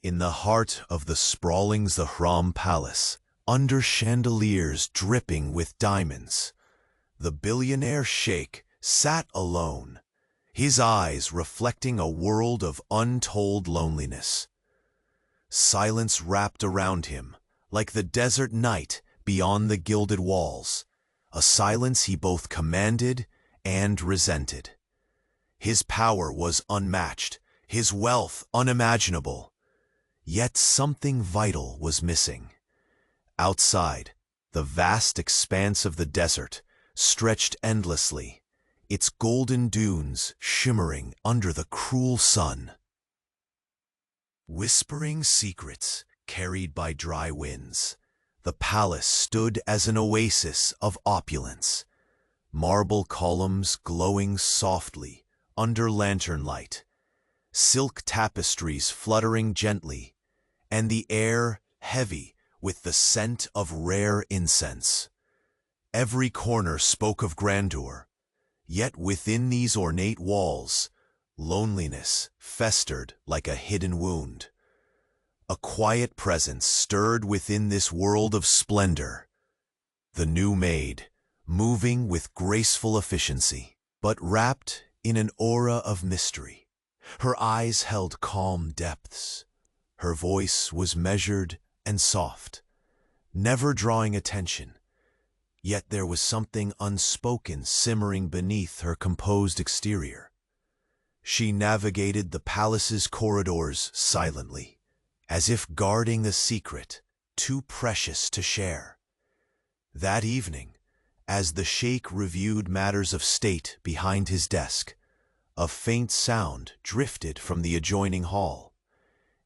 In the heart of the sprawling Zahram Palace, under chandeliers dripping with diamonds, the billionaire sheikh sat alone, his eyes reflecting a world of untold loneliness. Silence wrapped around him, like the desert night beyond the gilded walls, a silence he both commanded and resented. His power was unmatched, his wealth unimaginable. Yet something vital was missing. Outside, the vast expanse of the desert stretched endlessly, its golden dunes shimmering under the cruel sun. Whispering secrets carried by dry winds, the palace stood as an oasis of opulence, marble columns glowing softly under lantern light, silk tapestries fluttering gently, and the air heavy with the scent of rare incense. Every corner spoke of grandeur, yet within these ornate walls, loneliness festered like a hidden wound. A quiet presence stirred within this world of splendor. The new maid, moving with graceful efficiency, but wrapped in an aura of mystery. Her eyes held calm depths. Her voice was measured and soft, never drawing attention. Yet there was something unspoken simmering beneath her composed exterior. She navigated the palace's corridors silently, as if guarding a secret too precious to share. That evening, as the sheikh reviewed matters of state behind his desk, a faint sound drifted from the adjoining hall.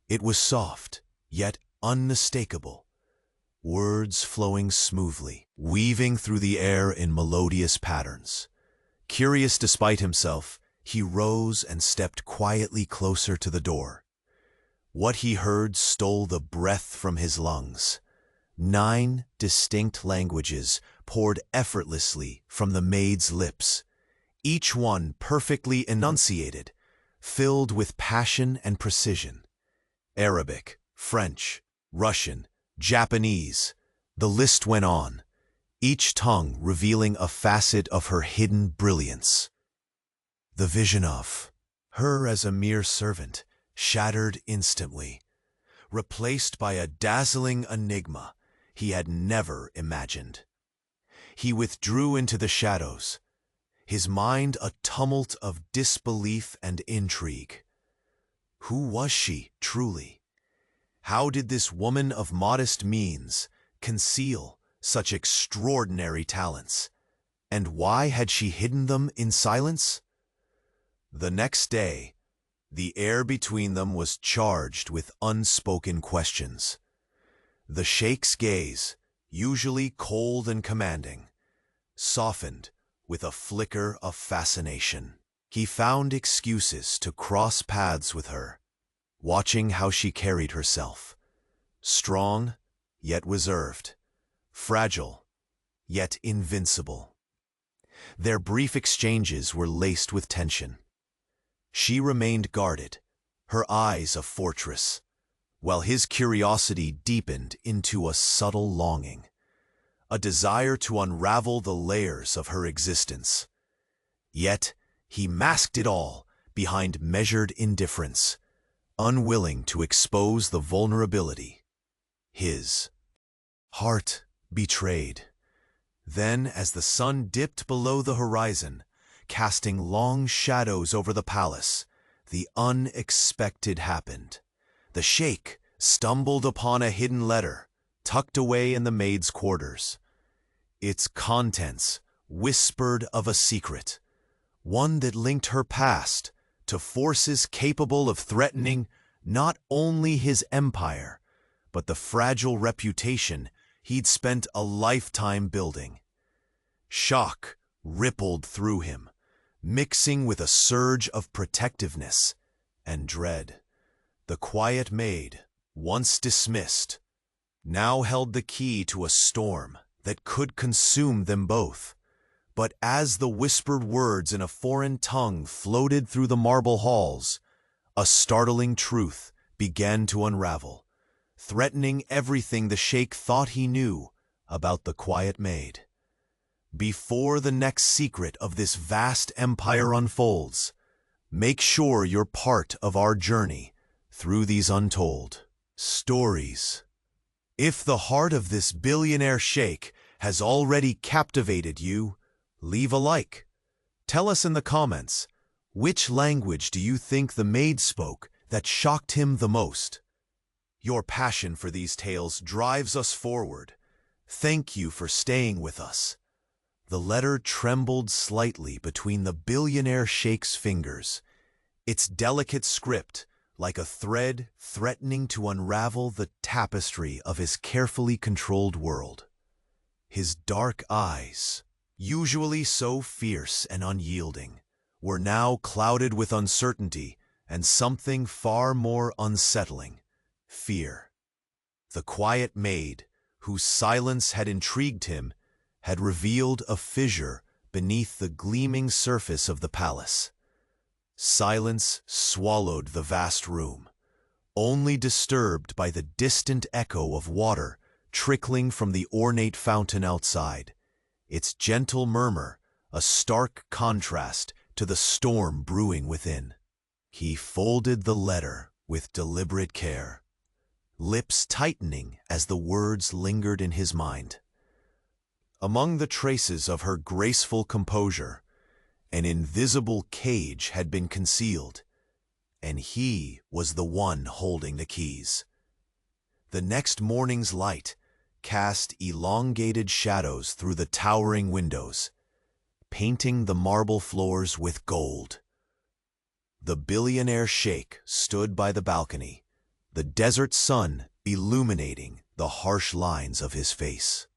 It was soft, yet unmistakable, words flowing smoothly, weaving through the air in melodious patterns. Curious despite himself, he rose and stepped quietly closer to the door. What he heard stole the breath from his lungs. 9 distinct languages poured effortlessly from the maid's lips, each one perfectly enunciated, filled with passion and precision. Arabic, French, Russian, Japanese, the list went on, each tongue revealing a facet of her hidden brilliance. The vision of her as a mere servant shattered instantly, replaced by a dazzling enigma he had never imagined. He withdrew into the shadows, his mind a tumult of disbelief and intrigue. Who was she, truly? How did this woman of modest means conceal such extraordinary talents? And why had she hidden them in silence? The next day, the air between them was charged with unspoken questions. The sheikh's gaze, usually cold and commanding, softened with a flicker of fascination. He found excuses to cross paths with her, watching how she carried herself. Strong, yet reserved. Fragile, yet invincible. Their brief exchanges were laced with tension. She remained guarded, her eyes a fortress, while his curiosity deepened into a subtle longing, a desire to unravel the layers of her existence. Yet, he masked it all behind measured indifference, unwilling to expose the vulnerability. His heart betrayed. Then, as the sun dipped below the horizon, casting long shadows over the palace, the unexpected happened. The sheikh stumbled upon a hidden letter, tucked away in the maid's quarters. Its contents whispered of a secret, one that linked her past to forces capable of threatening not only his empire, but the fragile reputation he'd spent a lifetime building. Shock rippled through him, mixing with a surge of protectiveness and dread. The quiet maid, once dismissed, now held the key to a storm that could consume them both. But as the whispered words in a foreign tongue floated through the marble halls, a startling truth began to unravel, threatening everything the Sheikh thought he knew about the quiet maid. Before the next secret of this vast empire unfolds, make sure you're part of our journey through these untold stories. If the heart of this billionaire sheikh has already captivated you, leave a like. Tell us in the comments, which language do you think the maid spoke that shocked him the most? Your passion for these tales drives us forward. Thank you for staying with us. The letter trembled slightly between the billionaire sheikh's fingers, its delicate script like a thread threatening to unravel the tapestry of his carefully controlled world. His dark eyes, usually so fierce and unyielding, were now clouded with uncertainty and something far more unsettling: fear. The quiet maid, whose silence had intrigued him, had revealed a fissure beneath the gleaming surface of the palace. Silence swallowed the vast room, only disturbed by the distant echo of water trickling from the ornate fountain outside, its gentle murmur a stark contrast to the storm brewing within. He folded the letter with deliberate care, lips tightening as the words lingered in his mind. Among the traces of her graceful composure, an invisible cage had been concealed, and he was the one holding the keys. The next morning's light cast elongated shadows through the towering windows, painting the marble floors with gold. The billionaire sheikh stood by the balcony, the desert sun illuminating the harsh lines of his face.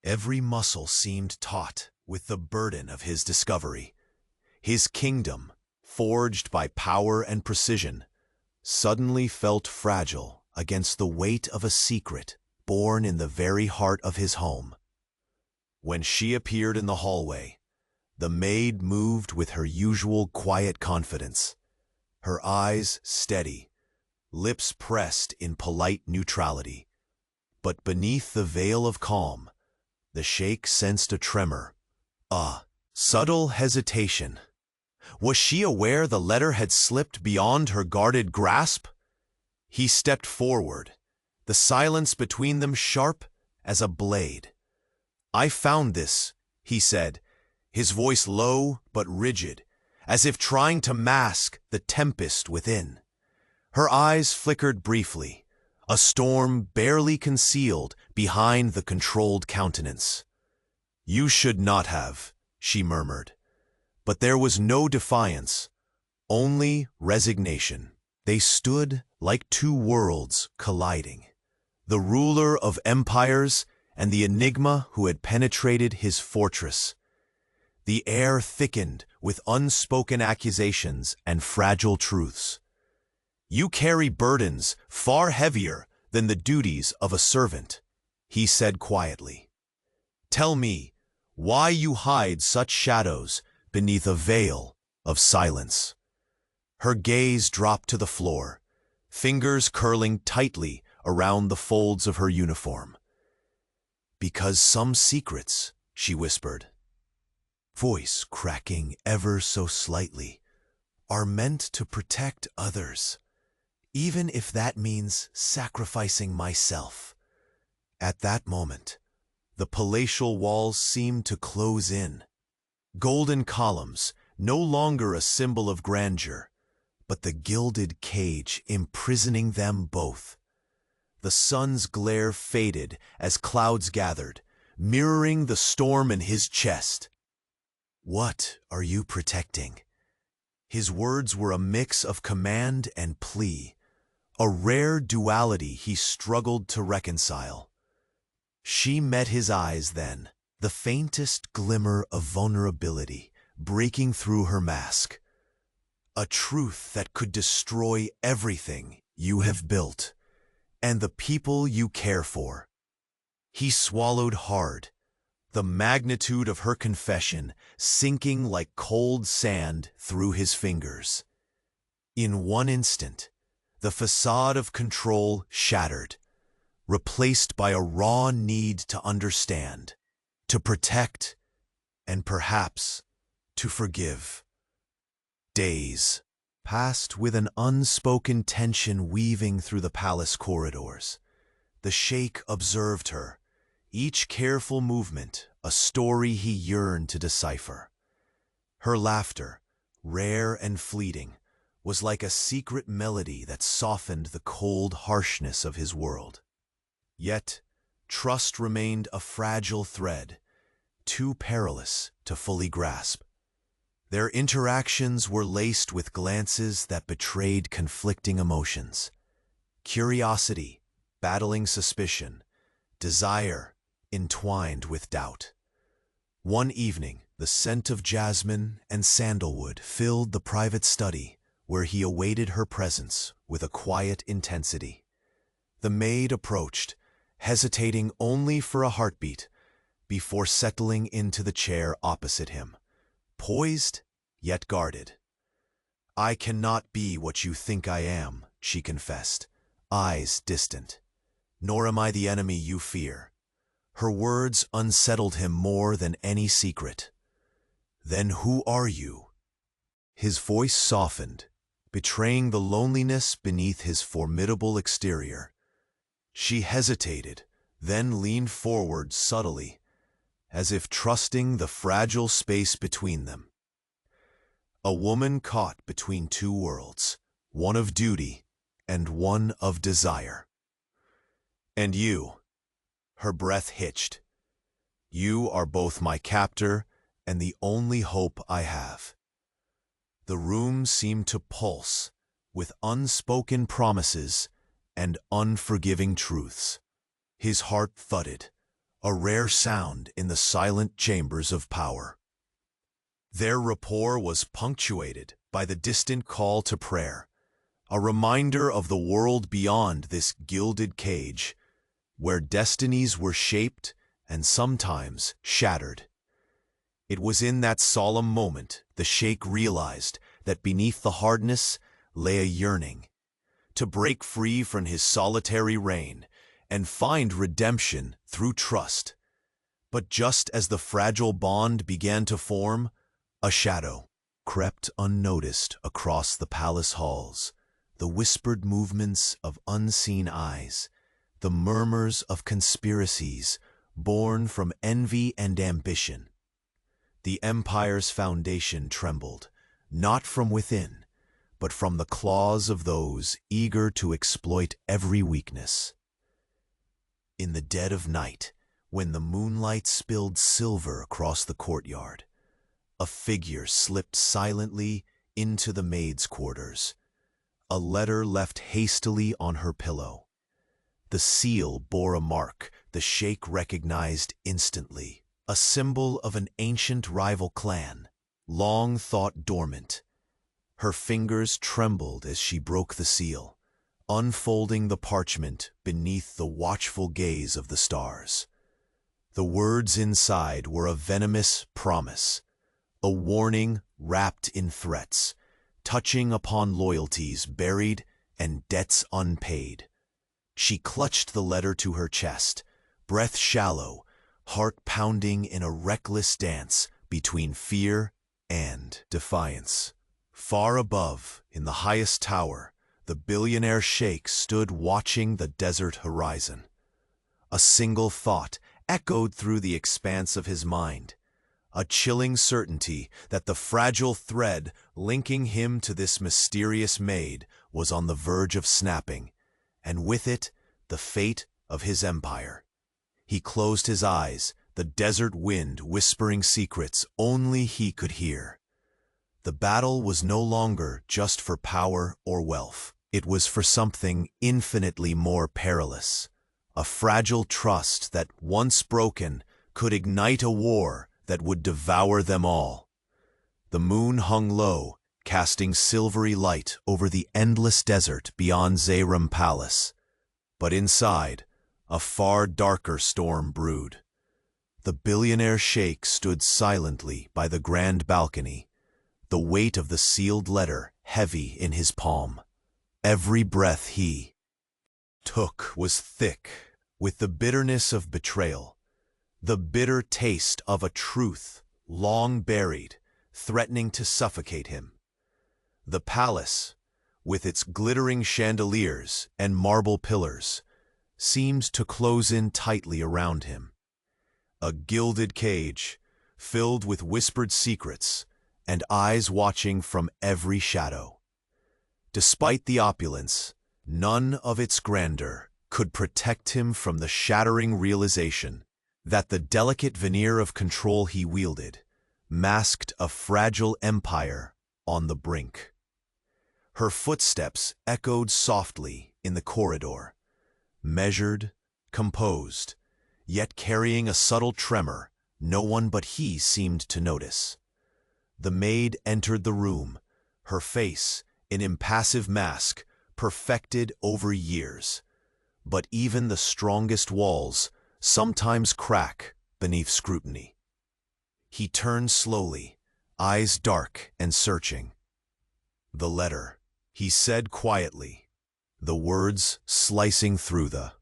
Every muscle seemed taut with the burden of his discovery. His kingdom, forged by power and precision, suddenly felt fragile against the weight of a secret born in the very heart of his home. When she appeared in the hallway, the maid moved with her usual quiet confidence, her eyes steady, lips pressed in polite neutrality. But beneath the veil of calm, the sheikh sensed a tremor, a subtle hesitation. Was she aware the letter had slipped beyond her guarded grasp? He stepped forward, the silence between them sharp as a blade. "I found this," he said, his voice low but rigid, as if trying to mask the tempest within. Her eyes flickered briefly, a storm barely concealed behind the controlled countenance. "You should not have," she murmured. But there was no defiance, only resignation. They stood like two worlds colliding, the ruler of empires and the enigma who had penetrated his fortress. The air thickened with unspoken accusations and fragile truths. "You carry burdens far heavier than the duties of a servant," he said quietly. "Tell me why you hide such shadows beneath a veil of silence." Her gaze dropped to the floor, fingers curling tightly around the folds of her uniform. "Because some secrets," she whispered, voice cracking ever so slightly, "are meant to protect others, even if that means sacrificing myself." At that moment, the palatial walls seemed to close in. Golden columns, no longer a symbol of grandeur, but the gilded cage imprisoning them both. The sun's glare faded as clouds gathered, mirroring the storm in his chest. "What are you protecting?" His words were a mix of command and plea, a rare duality he struggled to reconcile. She met his eyes then, the faintest glimmer of vulnerability breaking through her mask. "A truth that could destroy everything you have built, and the people you care for." He swallowed hard, the magnitude of her confession sinking like cold sand through his fingers. In one instant, the facade of control shattered, replaced by a raw need to understand, to protect, and perhaps to forgive. Days passed with an unspoken tension weaving through the palace corridors. The sheikh observed her, each careful movement a story he yearned to decipher. Her laughter, rare and fleeting, was like a secret melody that softened the cold harshness of his world. Yet, trust remained a fragile thread, too perilous to fully grasp. Their interactions were laced with glances that betrayed conflicting emotions. Curiosity, battling suspicion, desire, entwined with doubt. One evening, the scent of jasmine and sandalwood filled the private study, where he awaited her presence with a quiet intensity. The maid approached, hesitating only for a heartbeat, before settling into the chair opposite him, poised yet guarded. "I cannot be what you think I am," she confessed, eyes distant. "Nor am I the enemy you fear." Her words unsettled him more than any secret. "Then who are you?" His voice softened, betraying the loneliness beneath his formidable exterior. She hesitated, then leaned forward subtly, as if trusting the fragile space between them. A woman caught between two worlds, one of duty and one of desire. "And you?" Her breath hitched. "You are both my captor and the only hope I have." The room seemed to pulse with unspoken promises and unforgiving truths. His heart thudded, a rare sound in the silent chambers of power. Their rapport was punctuated by the distant call to prayer, a reminder of the world beyond this gilded cage, where destinies were shaped and sometimes shattered. It was in that solemn moment the sheikh realized that beneath the hardness lay a yearning to break free from his solitary reign and find redemption through trust. But just as the fragile bond began to form, a shadow crept unnoticed across the palace halls, the whispered movements of unseen eyes, the murmurs of conspiracies born from envy and ambition. The empire's foundation trembled, not from within, but from the claws of those eager to exploit every weakness. In the dead of night, when the moonlight spilled silver across the courtyard, a figure slipped silently into the maid's quarters, a letter left hastily on her pillow. The seal bore a mark the sheikh recognized instantly, a symbol of an ancient rival clan, long thought dormant. Her fingers trembled as she broke the seal, unfolding the parchment beneath the watchful gaze of the stars. The words inside were a venomous promise, a warning wrapped in threats, touching upon loyalties buried and debts unpaid. She clutched the letter to her chest, breath shallow, heart pounding in a reckless dance between fear and defiance. Far above, in the highest tower, the billionaire sheikh stood watching the desert horizon. A single thought echoed through the expanse of his mind, a chilling certainty that the fragile thread linking him to this mysterious maid was on the verge of snapping, and with it, the fate of his empire. He closed his eyes, the desert wind whispering secrets only he could hear. The battle was no longer just for power or wealth. It was for something infinitely more perilous, a fragile trust that, once broken, could ignite a war that would devour them all. The moon hung low, casting silvery light over the endless desert beyond Zayram Palace. But inside, a far darker storm brewed. The billionaire sheikh stood silently by the grand balcony, the weight of the sealed letter heavy in his palm. Every breath he took was thick with the bitterness of betrayal, the bitter taste of a truth long buried, threatening to suffocate him. The palace, with its glittering chandeliers and marble pillars, seemed to close in tightly around him. A gilded cage, filled with whispered secrets and eyes watching from every shadow. Despite the opulence, none of its grandeur could protect him from the shattering realization that the delicate veneer of control he wielded masked a fragile empire on the brink. Her footsteps echoed softly in the corridor, measured, composed, yet carrying a subtle tremor no one but he seemed to notice. The maid entered the room, her face an impassive mask perfected over years. But even the strongest walls sometimes crack beneath scrutiny. He turned slowly, eyes dark and searching. "The letter," he said quietly, the words slicing through the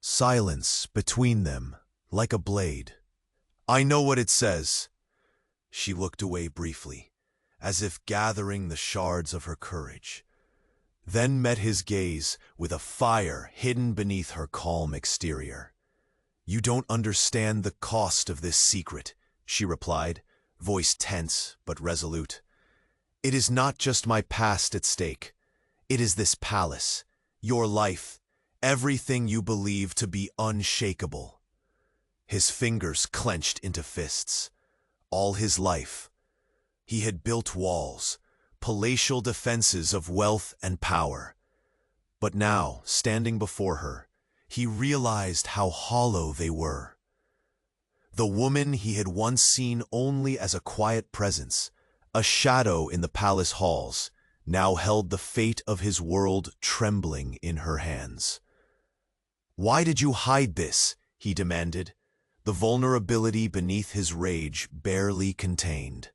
silence between them like a blade. "I know what it says." She looked away briefly, as if gathering the shards of her courage, then met his gaze with a fire hidden beneath her calm exterior. "You don't understand the cost of this secret," she replied, voice tense but resolute. "It is not just my past at stake. It is this palace, your life, everything you believe to be unshakable." His fingers clenched into fists. All his life, he had built walls, palatial defenses of wealth and power. But now, standing before her, he realized how hollow they were. The woman he had once seen only as a quiet presence, a shadow in the palace halls, now held the fate of his world trembling in her hands. "Why did you hide this?" he demanded, the vulnerability beneath his rage barely contained.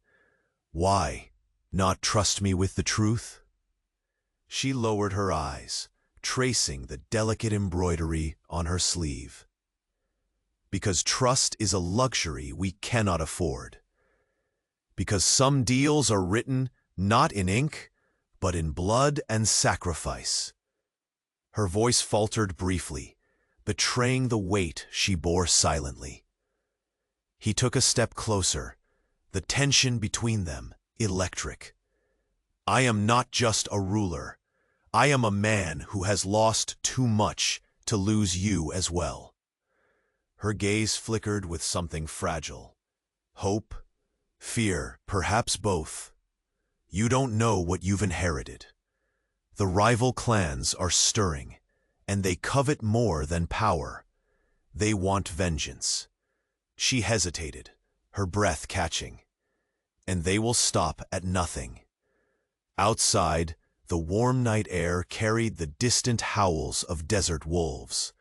"Why, not trust me with the truth?" She lowered her eyes, tracing the delicate embroidery on her sleeve. "Because trust is a luxury we cannot afford. Because some deals are written not in ink, but in blood and sacrifice." Her voice faltered briefly, betraying the weight she bore silently. He took a step closer, the tension between them electric. "I am not just a ruler. I am a man who has lost too much to lose you as well." Her gaze flickered with something fragile. Hope, fear, perhaps both. "You don't know what you've inherited. The rival clans are stirring, and they covet more than power. They want vengeance." She hesitated, her breath catching. "And they will stop at nothing." Outside, the warm night air carried the distant howls of desert wolves,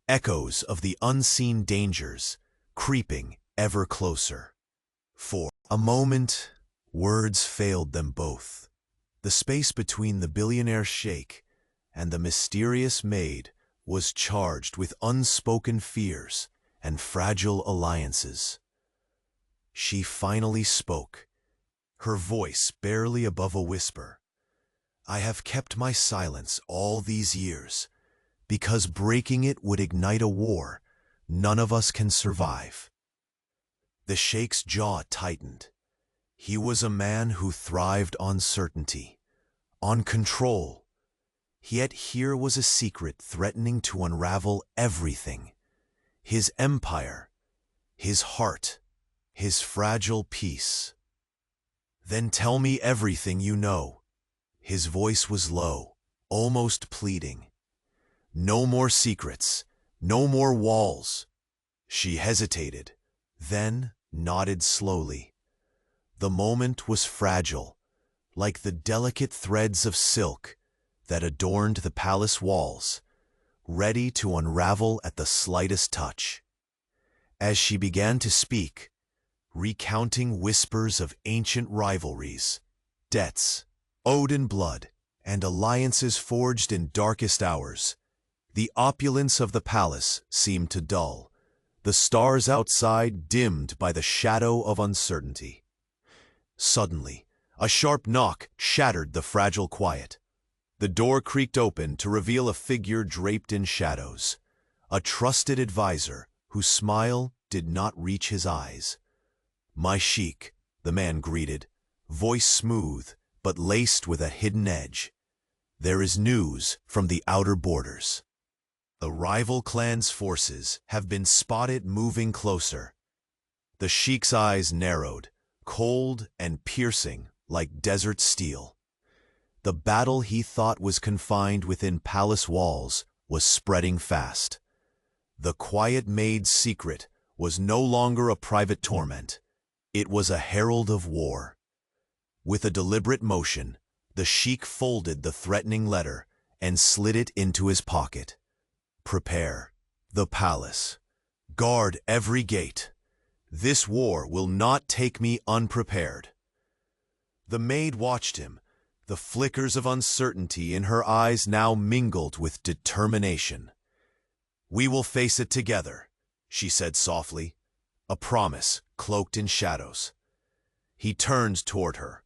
echoes of the unseen dangers creeping ever closer. For a moment, words failed them both. The space between the Billionaire Sheikh and the mysterious Maid was charged with unspoken fears and fragile alliances. She finally spoke, her voice barely above a whisper. "I have kept my silence all these years, because breaking it would ignite a war none of us can survive." The Sheikh's jaw tightened. He was a man who thrived on certainty, on control. Yet here was a secret threatening to unravel everything. His empire, his heart, his fragile peace. "Then tell me everything you know." His voice was low, almost pleading. "No more secrets, no more walls." She hesitated, then nodded slowly. The moment was fragile, like the delicate threads of silk that adorned the palace walls, ready to unravel at the slightest touch. As she began to speak, recounting whispers of ancient rivalries, debts, owed in blood, and alliances forged in darkest hours. The opulence of the palace seemed to dull, the stars outside dimmed by the shadow of uncertainty. Suddenly, a sharp knock shattered the fragile quiet. The door creaked open to reveal a figure draped in shadows, a trusted advisor whose smile did not reach his eyes. "My Sheikh," the man greeted, voice smooth but laced with a hidden edge. "There is news from the outer borders. The rival clan's forces have been spotted moving closer." The Sheikh's eyes narrowed, cold and piercing like desert steel. The battle he thought was confined within palace walls was spreading fast. The quiet maid's secret was no longer a private torment. It was a herald of war. With a deliberate motion, the Sheikh folded the threatening letter and slid it into his pocket. "Prepare the palace. Guard every gate. This war will not take me unprepared." The maid watched him, the flickers of uncertainty in her eyes now mingled with determination. "We will face it together," she said softly, a promise cloaked in shadows. He turned toward her,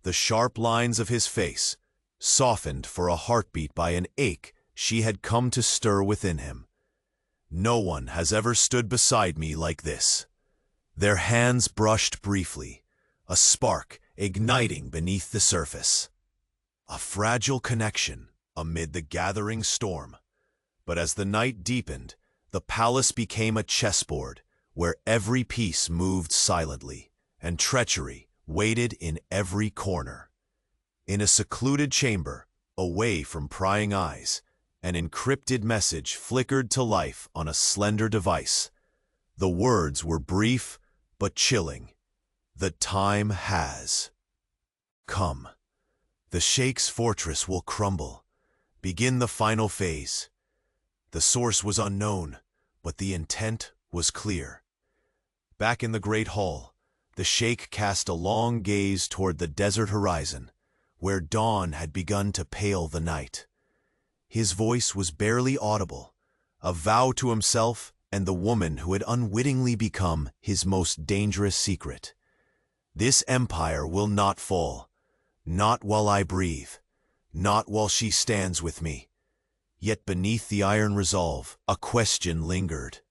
the sharp lines of his face softened for a heartbeat by an ache she had come to stir within him. "No one has ever stood beside me like this." Their hands brushed briefly, a spark igniting beneath the surface. A fragile connection amid the gathering storm. But as the night deepened, the palace became a chessboard where every piece moved silently, and treachery waited in every corner. In a secluded chamber, away from prying eyes, an encrypted message flickered to life on a slender device. The words were brief but chilling. "The time has come. The Sheikh's fortress will crumble. Begin the final phase." The source was unknown, but the intent was clear. Back in the great hall, the Sheikh cast a long gaze toward the desert horizon, where dawn had begun to pale the night. His voice was barely audible, a vow to himself and the woman who had unwittingly become his most dangerous secret. "This empire will not fall, not while I breathe, not while she stands with me." Yet beneath the iron resolve, a question lingered,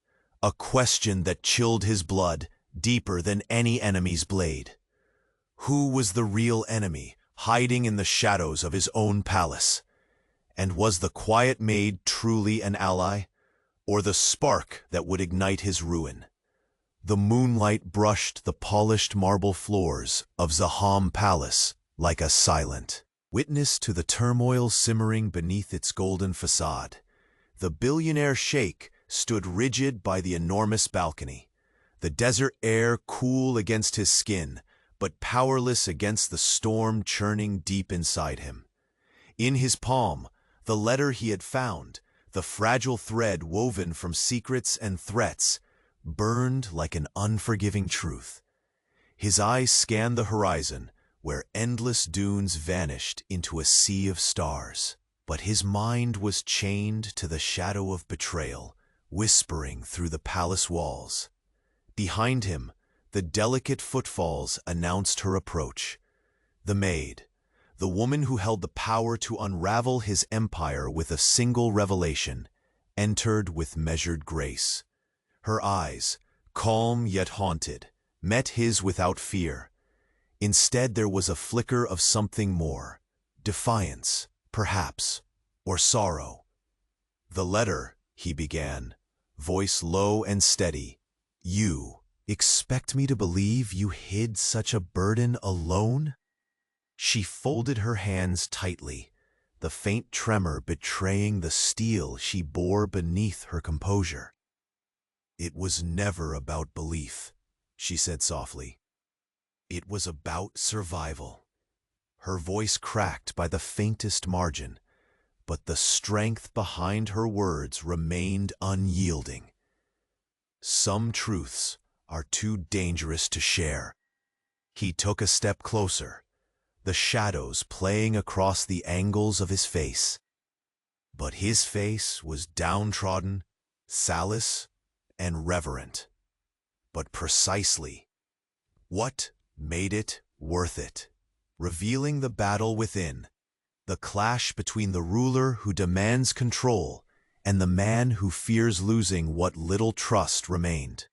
a question that chilled his blood deeper than any enemy's blade. Who was the real enemy hiding in the shadows of his own palace? And was the quiet maid truly an ally, or the spark that would ignite his ruin? The moonlight brushed the polished marble floors of Zaham Palace like a silent witness to the turmoil simmering beneath its golden facade. The Billionaire Sheikh stood rigid by the enormous balcony, the desert air cool against his skin, but powerless against the storm churning deep inside him. In his palm, the letter he had found, the fragile thread woven from secrets and threats, burned like an unforgiving truth. His eyes scanned the horizon, where endless dunes vanished into a sea of stars. But his mind was chained to the shadow of betrayal, whispering through the palace walls. Behind him, the delicate footfalls announced her approach. The maid, the woman who held the power to unravel his empire with a single revelation, entered with measured grace. Her eyes, calm yet haunted, met his without fear. Instead, there was a flicker of something more, defiance, perhaps, or sorrow. "The letter," he began, voice low and steady. "You expect me to believe you hid such a burden alone?" She folded her hands tightly, the faint tremor betraying the steel she bore beneath her composure. "It was never about belief," she said softly. "It was about survival." Her voice cracked by the faintest margin, but the strength behind her words remained unyielding. "Some truths are too dangerous to share." He took a step closer, the shadows playing across the angles of his face. But his face was downtrodden, callous, and reverent. But precisely what made it worth it, revealing the battle within, the clash between the ruler who demands control and the man who fears losing what little trust remained.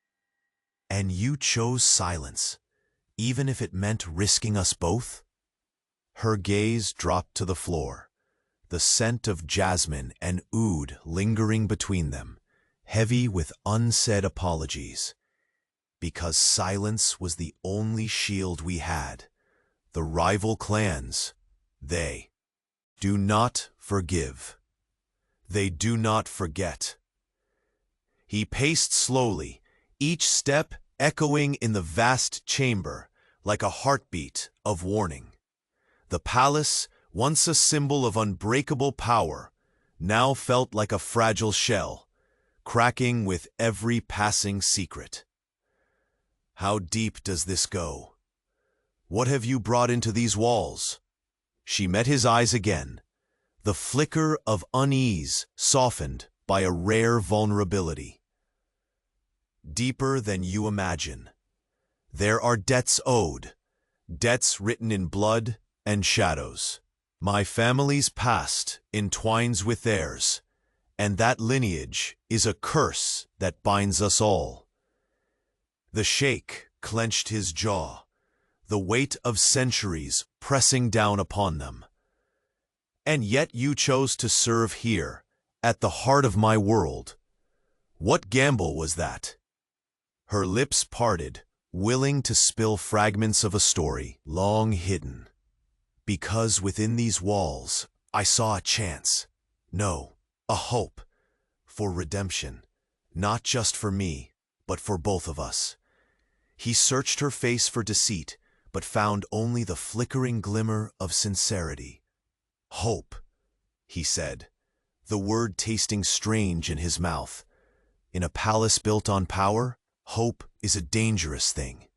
And you chose silence, even if it meant risking us both? Her gaze dropped to the floor, the scent of jasmine and oud lingering between them, heavy with unsaid apologies. Because silence was the only shield we had. The rival clans, they do not forgive. They do not forget. He paced slowly, each step echoing in the vast chamber like a heartbeat of warning. The palace, once a symbol of unbreakable power, now felt like a fragile shell, cracking with every passing secret. How deep does this go? What have you brought into these walls? She met his eyes again, the flicker of unease softened by a rare vulnerability. Deeper than you imagine. There are debts owed, debts written in blood and shadows. My family's past entwines with theirs, and that lineage is a curse that binds us all. The sheikh clenched his jaw, the weight of centuries pressing down upon them. And yet you chose to serve here, at the heart of my world. What gamble was that? Her lips parted, willing to spill fragments of a story long hidden. Because within these walls, I saw a chance, no, a hope, for redemption, not just for me, but for both of us. He searched her face for deceit, but found only the flickering glimmer of sincerity. Hope, he said, the word tasting strange in his mouth. In a palace built on power, hope is a dangerous thing.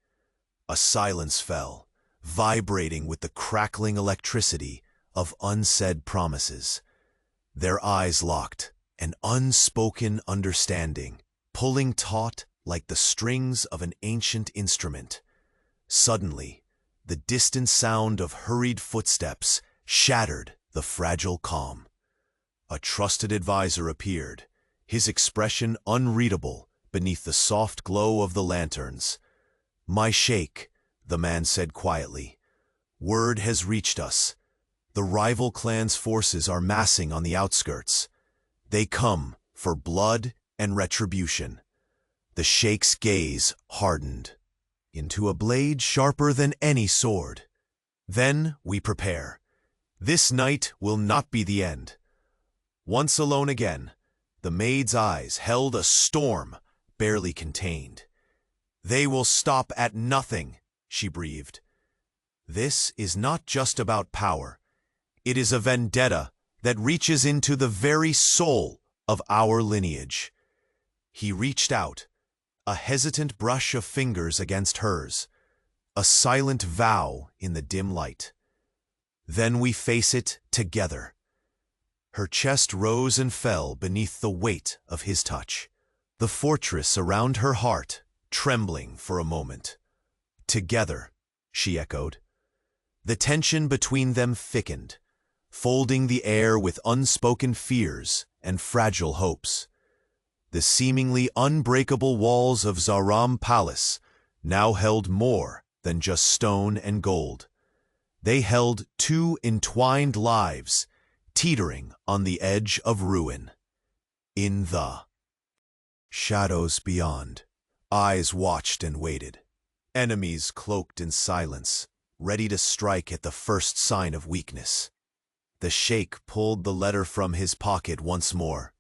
A silence fell, vibrating with the crackling electricity of unsaid promises. Their eyes locked, an unspoken understanding, pulling taut like the strings of an ancient instrument. Suddenly, the distant sound of hurried footsteps shattered the fragile calm. A trusted advisor appeared, his expression unreadable beneath the soft glow of the lanterns. My sheikh, the man said quietly, word has reached us. The rival clan's forces are massing on the outskirts. They come for blood and retribution. The sheikh's gaze hardened into a blade sharper than any sword. Then we prepare. This night will not be the end. Once alone again, the maid's eyes held a storm barely contained. They will stop at nothing, she breathed. This is not just about power. It is a vendetta that reaches into the very soul of our lineage. He reached out, a hesitant brush of fingers against hers, a silent vow in the dim light. Then we face it together. Her chest rose and fell beneath the weight of his touch, the fortress around her heart trembling for a moment. Together, she echoed. The tension between them thickened, folding the air with unspoken fears and fragile hopes. The seemingly unbreakable walls of Zahram Palace now held more than just stone and gold. They held two entwined lives, teetering on the edge of ruin. In the shadows beyond, eyes watched and waited. Enemies cloaked in silence, ready to strike at the first sign of weakness. The sheikh pulled the letter from his pocket once more,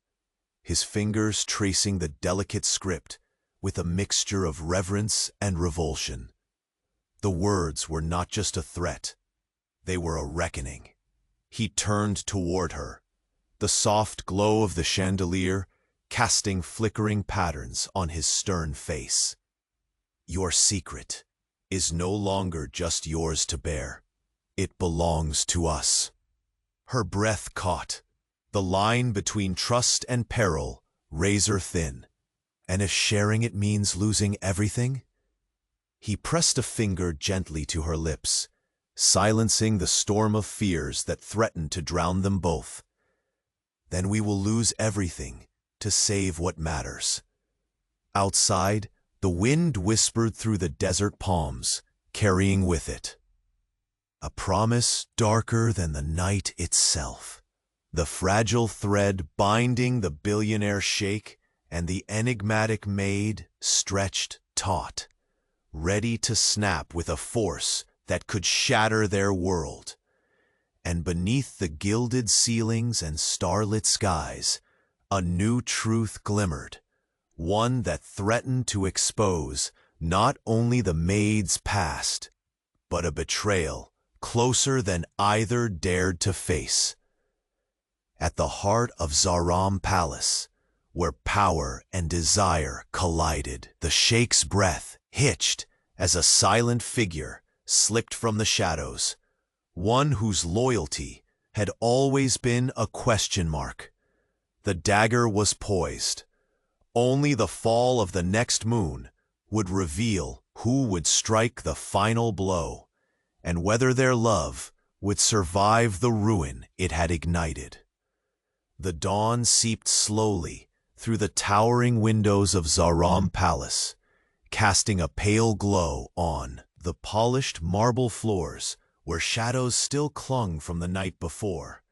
his fingers tracing the delicate script with a mixture of reverence and revulsion. The words were not just a threat, they were a reckoning. He turned toward her, the soft glow of the chandelier casting flickering patterns on his stern face. Your secret is no longer just yours to bear. It belongs to us. Her breath caught, the line between trust and peril razor thin. And if sharing it means losing everything? He pressed a finger gently to her lips, silencing the storm of fears that threatened to drown them both. Then we will lose everything to save what matters. Outside, the wind whispered through the desert palms, carrying with it a promise darker than the night itself. The fragile thread binding the billionaire sheikh and the enigmatic maid stretched taut, ready to snap with a force that could shatter their world. And beneath the gilded ceilings and starlit skies, a new truth glimmered, one that threatened to expose not only the maid's past, but a betrayal closer than either dared to face. At the heart of Zaram Palace, where power and desire collided, the sheikh's breath hitched as a silent figure slipped from the shadows, one whose loyalty had always been a question mark. The dagger was poised. Only the fall of the next moon would reveal who would strike the final blow, and whether their love would survive the ruin it had ignited. The dawn seeped slowly through the towering windows of Zaram Palace, casting a pale glow on the polished marble floors where shadows still clung from the night before.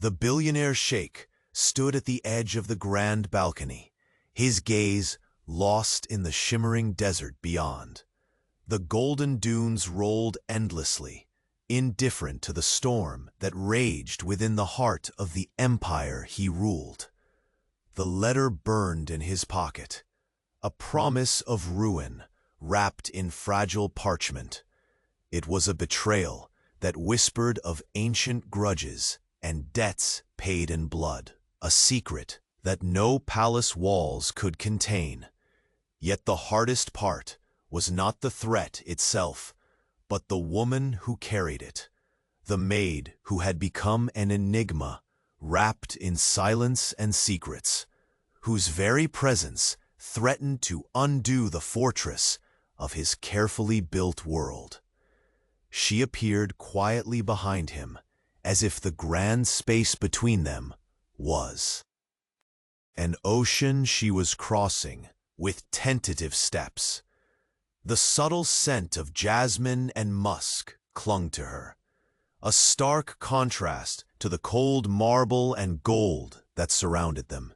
The billionaire sheikh stood at the edge of the grand balcony, his gaze lost in the shimmering desert beyond. The golden dunes rolled endlessly, indifferent to the storm that raged within the heart of the empire he ruled. The letter burned in his pocket, a promise of ruin wrapped in fragile parchment. It was a betrayal that whispered of ancient grudges and debts paid in blood, a secret that no palace walls could contain. Yet the hardest part was not the threat itself, but the woman who carried it, the maid who had become an enigma wrapped in silence and secrets, whose very presence threatened to undo the fortress of his carefully built world. She appeared quietly behind him, as if the grand space between them was an ocean she was crossing with tentative steps. The subtle scent of jasmine and musk clung to her, a stark contrast to the cold marble and gold that surrounded them.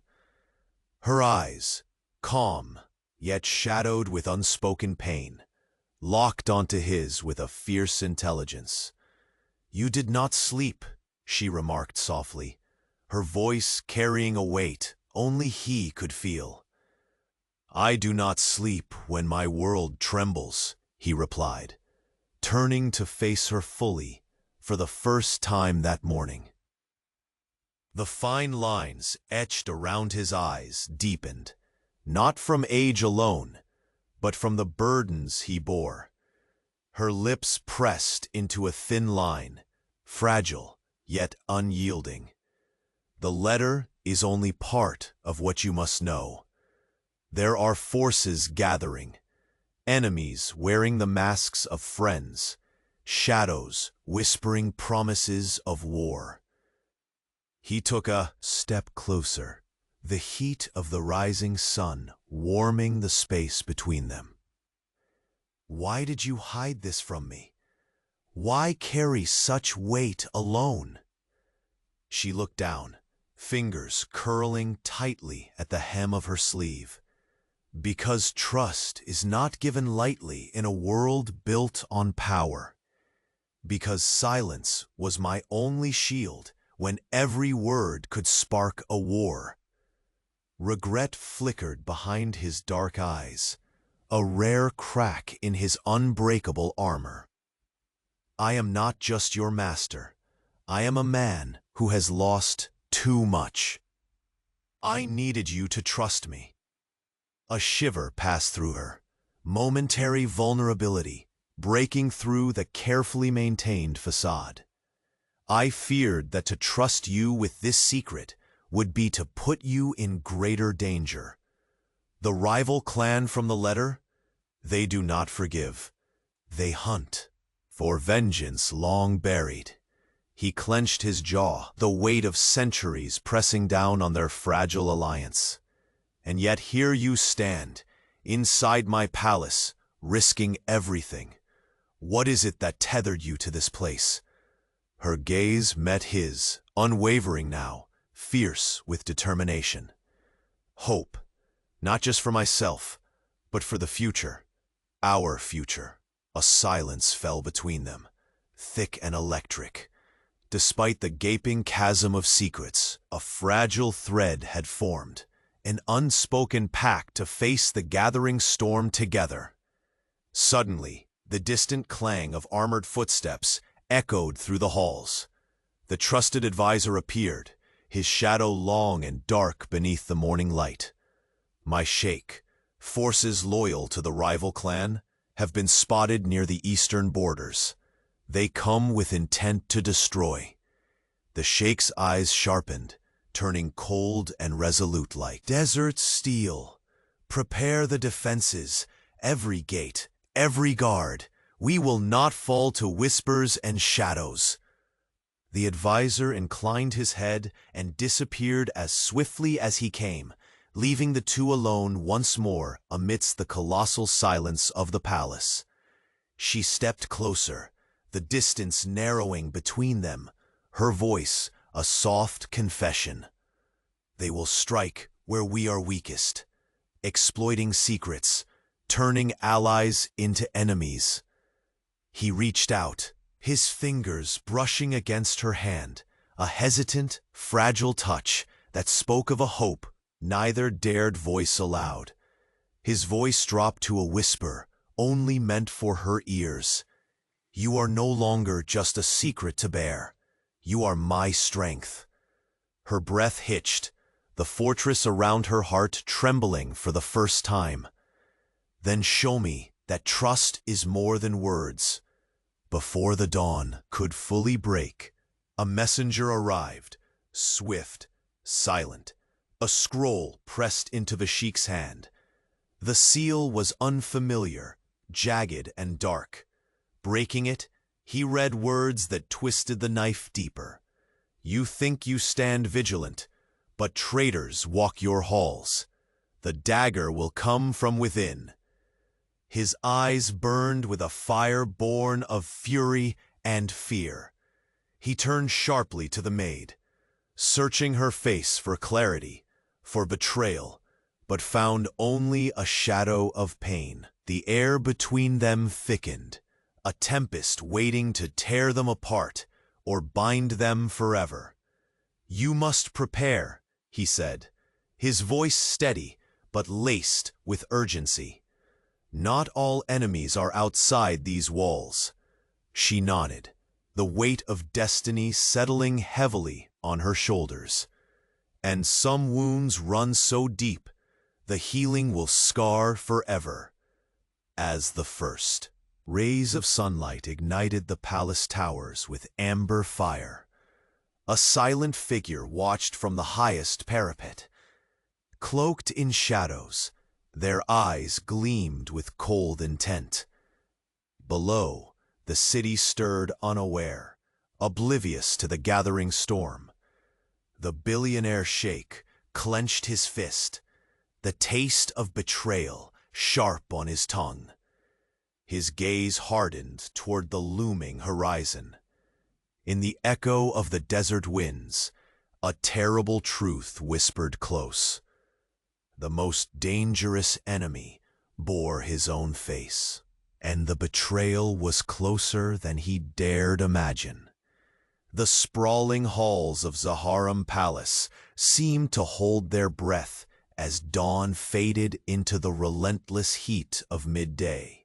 Her eyes, calm, yet shadowed with unspoken pain, locked onto his with a fierce intelligence. "You did not sleep," she remarked softly, her voice carrying a weight only he could feel. "I do not sleep when my world trembles," he replied, turning to face her fully for the first time that morning. The fine lines etched around his eyes deepened, not from age alone, but from the burdens he bore. Her lips pressed into a thin line, fragile yet unyielding. "The letter is only part of what you must know. There are forces gathering, enemies wearing the masks of friends, shadows whispering promises of war." He took a step closer, the heat of the rising sun warming the space between them. "Why did you hide this from me? Why carry such weight alone?" She looked down, fingers curling tightly at the hem of her sleeve. "Because trust is not given lightly in a world built on power. Because silence was my only shield when every word could spark a war." Regret flickered behind his dark eyes, a rare crack in his unbreakable armor. "I am not just your master. I am a man who has lost too much. I needed you to trust me." A shiver passed through her, momentary vulnerability, breaking through the carefully maintained facade. I feared that to trust you with this secret would be to put you in greater danger. The rival clan from the letter? They do not forgive. They hunt for vengeance long buried. He clenched his jaw, the weight of centuries pressing down on their fragile alliance. And yet here you stand, inside my palace, risking everything. What is it that tethered you to this place? Her gaze met his, unwavering now, fierce with determination. Hope, not just for myself, but for the future. Our future. A silence fell between them, thick and electric. Despite the gaping chasm of secrets, a fragile thread had formed, an unspoken pact to face the gathering storm together. Suddenly, the distant clang of armored footsteps echoed through the halls. The trusted advisor appeared, his shadow long and dark beneath the morning light. My sheikh, forces loyal to the rival clan, have been spotted near the eastern borders. They come with intent to destroy. The sheikh's eyes sharpened, turning cold and resolute like desert steel. Prepare the defenses, every gate, every guard. We will not fall to whispers and shadows. The advisor inclined his head and disappeared as swiftly as he came, leaving the two alone once more amidst the colossal silence of the palace. She stepped closer, the distance narrowing between them, her voice a soft confession. They will strike where we are weakest, exploiting secrets, turning allies into enemies. He reached out, his fingers brushing against her hand, a hesitant, fragile touch that spoke of a hope neither dared voice aloud. His voice dropped to a whisper, only meant for her ears. You are no longer just a secret to bear. You are my strength. Her breath hitched, the fortress around her heart trembling for the first time. Then show me that trust is more than words. Before the dawn could fully break, a messenger arrived, swift, silent, a scroll pressed into the sheikh's hand. The seal was unfamiliar, jagged and dark. Breaking it, he read words that twisted the knife deeper. You think you stand vigilant, but traitors walk your halls. The dagger will come from within. His eyes burned with a fire born of fury and fear. He turned sharply to the maid, searching her face for clarity, for betrayal, but found only a shadow of pain. The air between them thickened, a tempest waiting to tear them apart or bind them forever. You must prepare, he said, his voice steady but laced with urgency. Not all enemies are outside these walls. She nodded, the weight of destiny settling heavily on her shoulders. And some wounds run so deep, the healing will scar forever. As the first rays of sunlight ignited the palace towers with amber fire, a silent figure watched from the highest parapet. Cloaked in shadows, their eyes gleamed with cold intent. Below, the city stirred unaware, oblivious to the gathering storm. The billionaire sheikh clenched his fist, the taste of betrayal sharp on his tongue. His gaze hardened toward the looming horizon. In the echo of the desert winds, a terrible truth whispered close. The most dangerous enemy bore his own face, and the betrayal was closer than he dared imagine. The sprawling halls of Zaharam Palace seemed to hold their breath as dawn faded into the relentless heat of midday.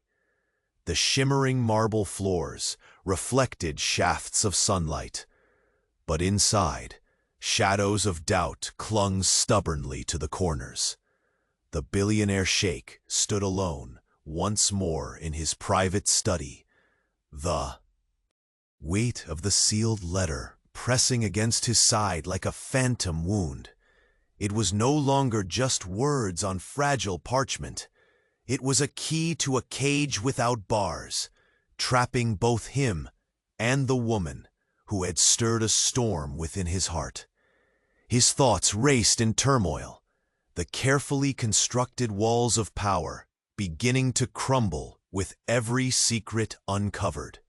The shimmering marble floors reflected shafts of sunlight, but inside, shadows of doubt clung stubbornly to the corners. The billionaire sheikh stood alone, once more in his private study, The weight of the sealed letter pressing against his side like a phantom wound. It was no longer just words on fragile parchment. It was a key to a cage without bars, trapping both him and the woman who had stirred a storm within his heart. His thoughts raced in turmoil, the carefully constructed walls of power beginning to crumble with every secret uncovered.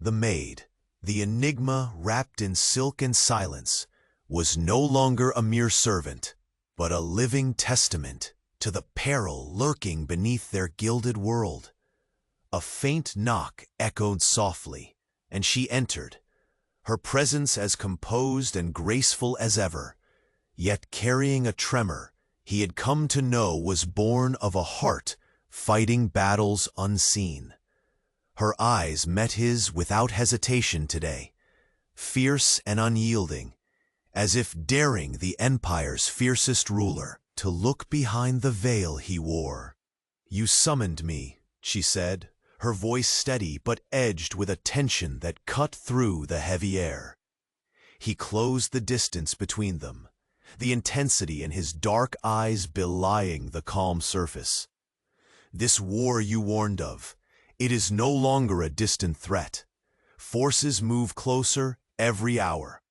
The maid, the enigma wrapped in silk and silence, was no longer a mere servant, but a living testament to the peril lurking beneath their gilded world. A faint knock echoed softly, and she entered, her presence as composed and graceful as ever, yet carrying a tremor he had come to know was born of a heart fighting battles unseen. Her eyes met his without hesitation today, fierce and unyielding, as if daring the empire's fiercest ruler to look behind the veil he wore. "You summoned me," she said, her voice steady but edged with a tension that cut through the heavy air. He closed the distance between them, the intensity in his dark eyes belying the calm surface. "This war you warned of, it is no longer a distant threat. Forces move closer every hour."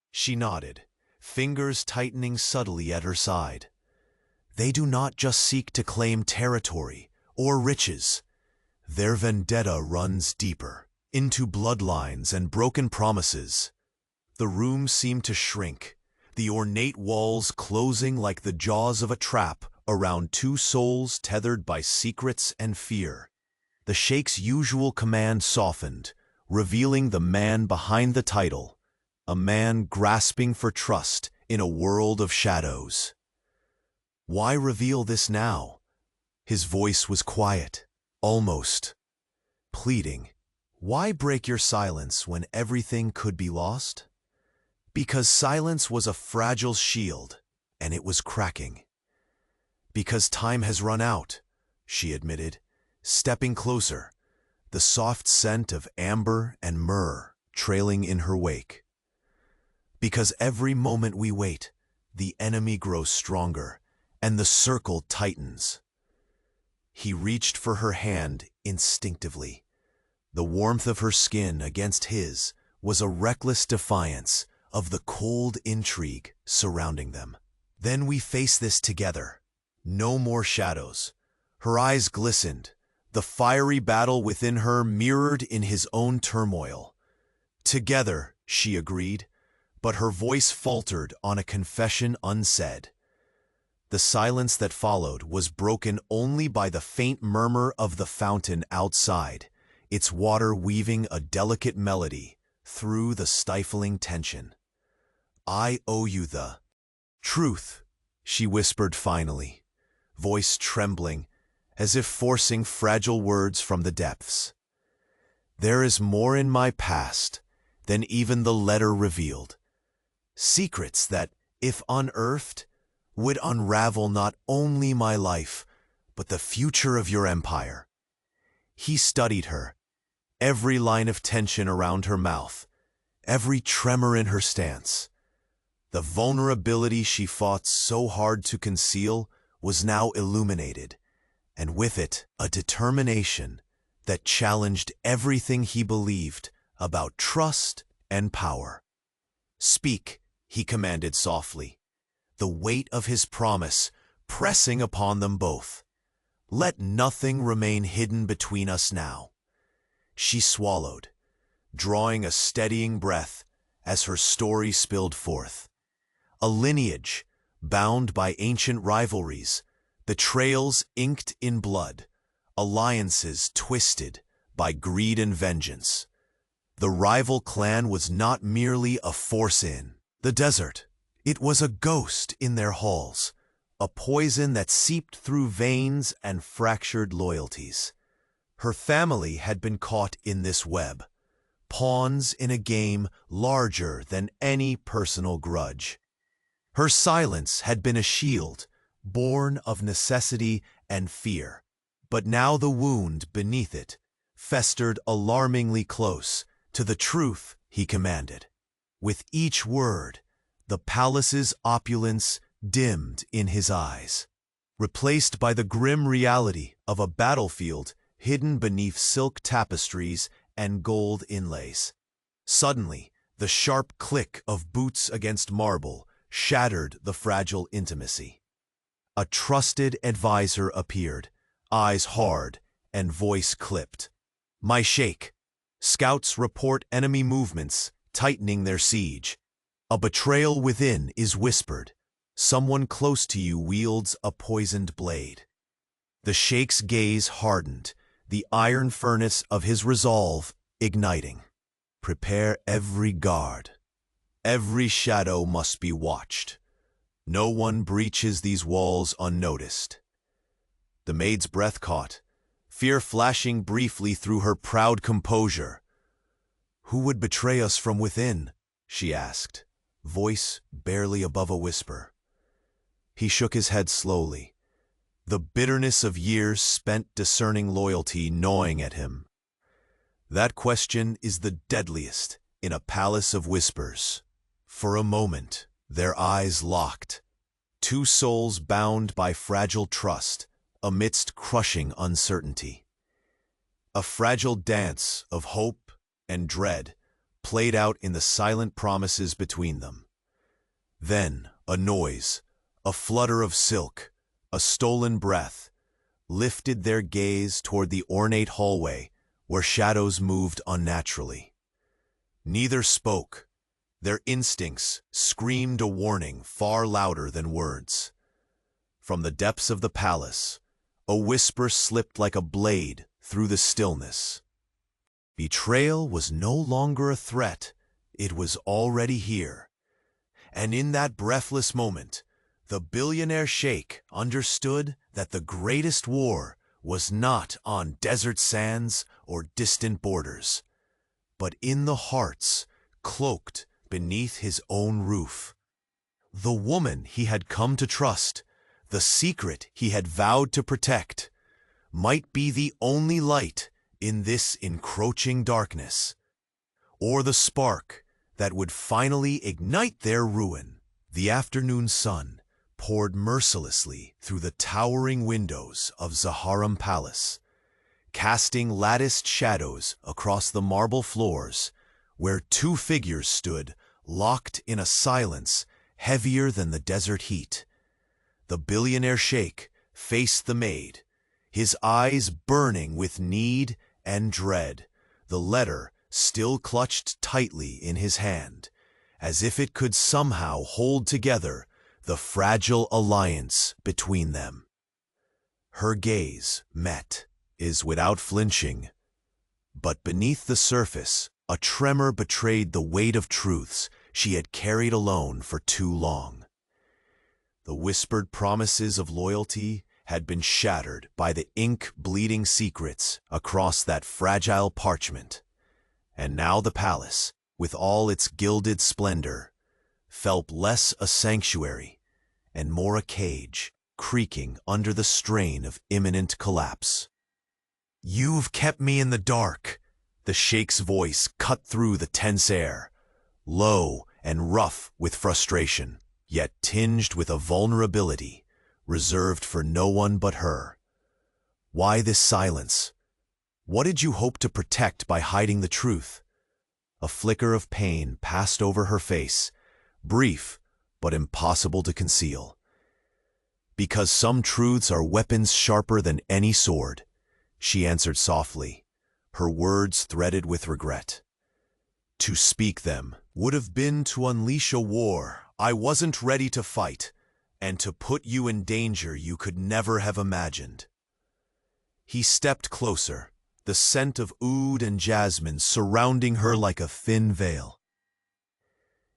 She nodded, fingers tightening subtly at her side. "They do not just seek to claim territory or riches. Their vendetta runs deeper, into bloodlines and broken promises." The room seemed to shrink, the ornate walls closing like the jaws of a trap around two souls tethered by secrets and fear. The Sheikh's usual command softened, revealing the man behind the title, a man grasping for trust in a world of shadows. "Why reveal this now?" His voice was quiet, almost pleading. "Why break your silence when everything could be lost?" "Because silence was a fragile shield, and it was cracking." "Because time has run out," she admitted, stepping closer, the soft scent of amber and myrrh trailing in her wake. "Because every moment we wait, the enemy grows stronger, and the circle tightens." He reached for her hand instinctively. The warmth of her skin against his was a reckless defiance of the cold intrigue surrounding them. "Then we face this together. No more shadows." Her eyes glistened, the fiery battle within her mirrored in his own turmoil. "Together," she agreed, but her voice faltered on a confession unsaid. The silence that followed was broken only by the faint murmur of the fountain outside, its water weaving a delicate melody through the stifling tension. "I owe you the truth," she whispered finally, voice trembling, as if forcing fragile words from the depths. "There is more in my past than even the letter revealed. Secrets that, if unearthed, would unravel not only my life, but the future of your empire." He studied her, every line of tension around her mouth, every tremor in her stance. The vulnerability she fought so hard to conceal was now illuminated, and with it a determination that challenged everything he believed about trust and power. "Speak," he commanded softly, the weight of his promise pressing upon them both. "Let nothing remain hidden between us now." She swallowed, drawing a steadying breath as her story spilled forth. A lineage bound by ancient rivalries, betrayals inked in blood, alliances twisted by greed and vengeance. The rival clan was not merely a force in the desert. It was a ghost in their halls, a poison that seeped through veins and fractured loyalties. Her family had been caught in this web, pawns in a game larger than any personal grudge. Her silence had been a shield, born of necessity and fear, but now the wound beneath it festered alarmingly close to the truth he commanded. With each word, the palace's opulence dimmed in his eyes, replaced by the grim reality of a battlefield hidden beneath silk tapestries and gold inlays. Suddenly, the sharp click of boots against marble shattered the fragile intimacy. A trusted advisor appeared, eyes hard and voice clipped. "My sheikh, scouts report enemy movements, tightening their siege. A betrayal within is whispered. Someone close to you wields a poisoned blade." The sheikh's gaze hardened, the iron furnace of his resolve igniting. "Prepare every guard. Every shadow must be watched. No one breaches these walls unnoticed." The maid's breath caught, fear flashing briefly through her proud composure. "Who would betray us from within?" she asked, voice barely above a whisper. He shook his head slowly, the bitterness of years spent discerning loyalty gnawing at him. "That question is the deadliest in a palace of whispers." For a moment, their eyes locked, two souls bound by fragile trust amidst crushing uncertainty. A fragile dance of hope and dread played out in the silent promises between them. Then a noise, a flutter of silk, a stolen breath, lifted their gaze toward the ornate hallway where shadows moved unnaturally. Neither spoke. Their instincts screamed a warning far louder than words. From the depths of the palace, a whisper slipped like a blade through the stillness. Betrayal was no longer a threat, it was already here. And in that breathless moment, the billionaire sheikh understood that the greatest war was not on desert sands or distant borders, but in the hearts cloaked beneath his own roof. The woman he had come to trust, the secret he had vowed to protect, might be the only light in this encroaching darkness, or the spark that would finally ignite their ruin. The afternoon sun poured mercilessly through the towering windows of Zaharam Palace, casting latticed shadows across the marble floors where two figures stood locked in a silence heavier than the desert heat. The billionaire sheikh faced the maid, his eyes burning with need and dread, the letter still clutched tightly in his hand, as if it could somehow hold together the fragile alliance between them. Her gaze met his without flinching, but beneath the surface, a tremor betrayed the weight of truths she had carried alone for too long. The whispered promises of loyalty had been shattered by the ink-bleeding secrets across that fragile parchment, and now the palace, with all its gilded splendor, felt less a sanctuary and more a cage, creaking under the strain of imminent collapse. "You've kept me in the dark," the sheikh's voice cut through the tense air, low and rough with frustration, yet tinged with a vulnerability reserved for no one but her. "Why this silence? What did you hope to protect by hiding the truth?" A flicker of pain passed over her face, brief but impossible to conceal. "Because some truths are weapons sharper than any sword," she answered softly, her words threaded with regret. "To speak them would have been to unleash a war I wasn't ready to fight, and to put you in danger you could never have imagined." He stepped closer, the scent of oud and jasmine surrounding her like a thin veil.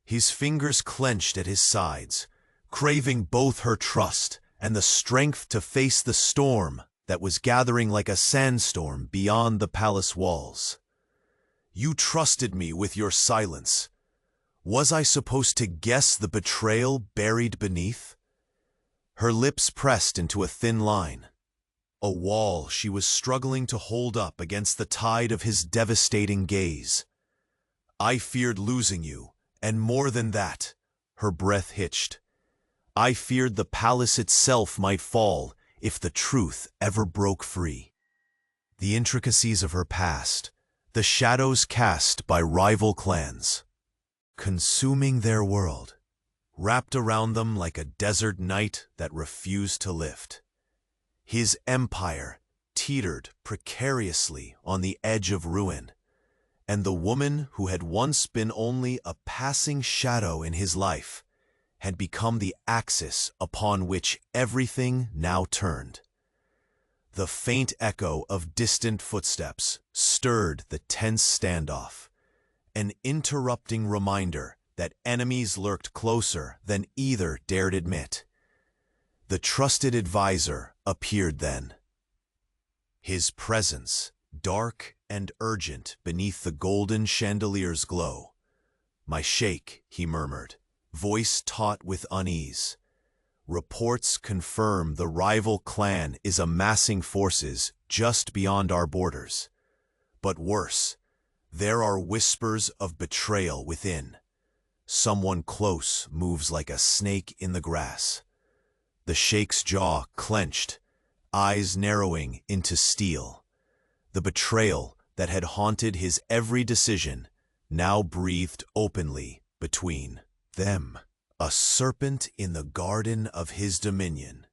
His fingers clenched at his sides, craving both her trust and the strength to face the storm that was gathering like a sandstorm beyond the palace walls. "You trusted me with your silence. Was I supposed to guess the betrayal buried beneath?" Her lips pressed into a thin line. a wall she was struggling to hold up against the tide of his devastating gaze. I feared losing you, and more than that, her breath hitched. I feared the palace itself might fall if the truth ever broke free. The intricacies of her past, the shadows cast by rival clans, consuming their world, wrapped around them like a desert night that refused to lift. His empire teetered precariously on the edge of ruin, and the woman who had once been only a passing shadow in his life had become the axis upon which everything now turned. The faint echo of distant footsteps stirred the tense standoff, an interrupting reminder that enemies lurked closer than either dared admit. The trusted advisor appeared then. His presence, dark and urgent beneath the golden chandelier's glow. "My sheikh," he murmured, voice taut with unease. "Reports confirm the rival clan is amassing forces just beyond our borders. But worse, there are whispers of betrayal within. Someone close moves like a snake in the grass." The sheikh's jaw clenched, eyes narrowing into steel. The betrayal that had haunted his every decision now breathed openly between them. A serpent in the garden of his dominion.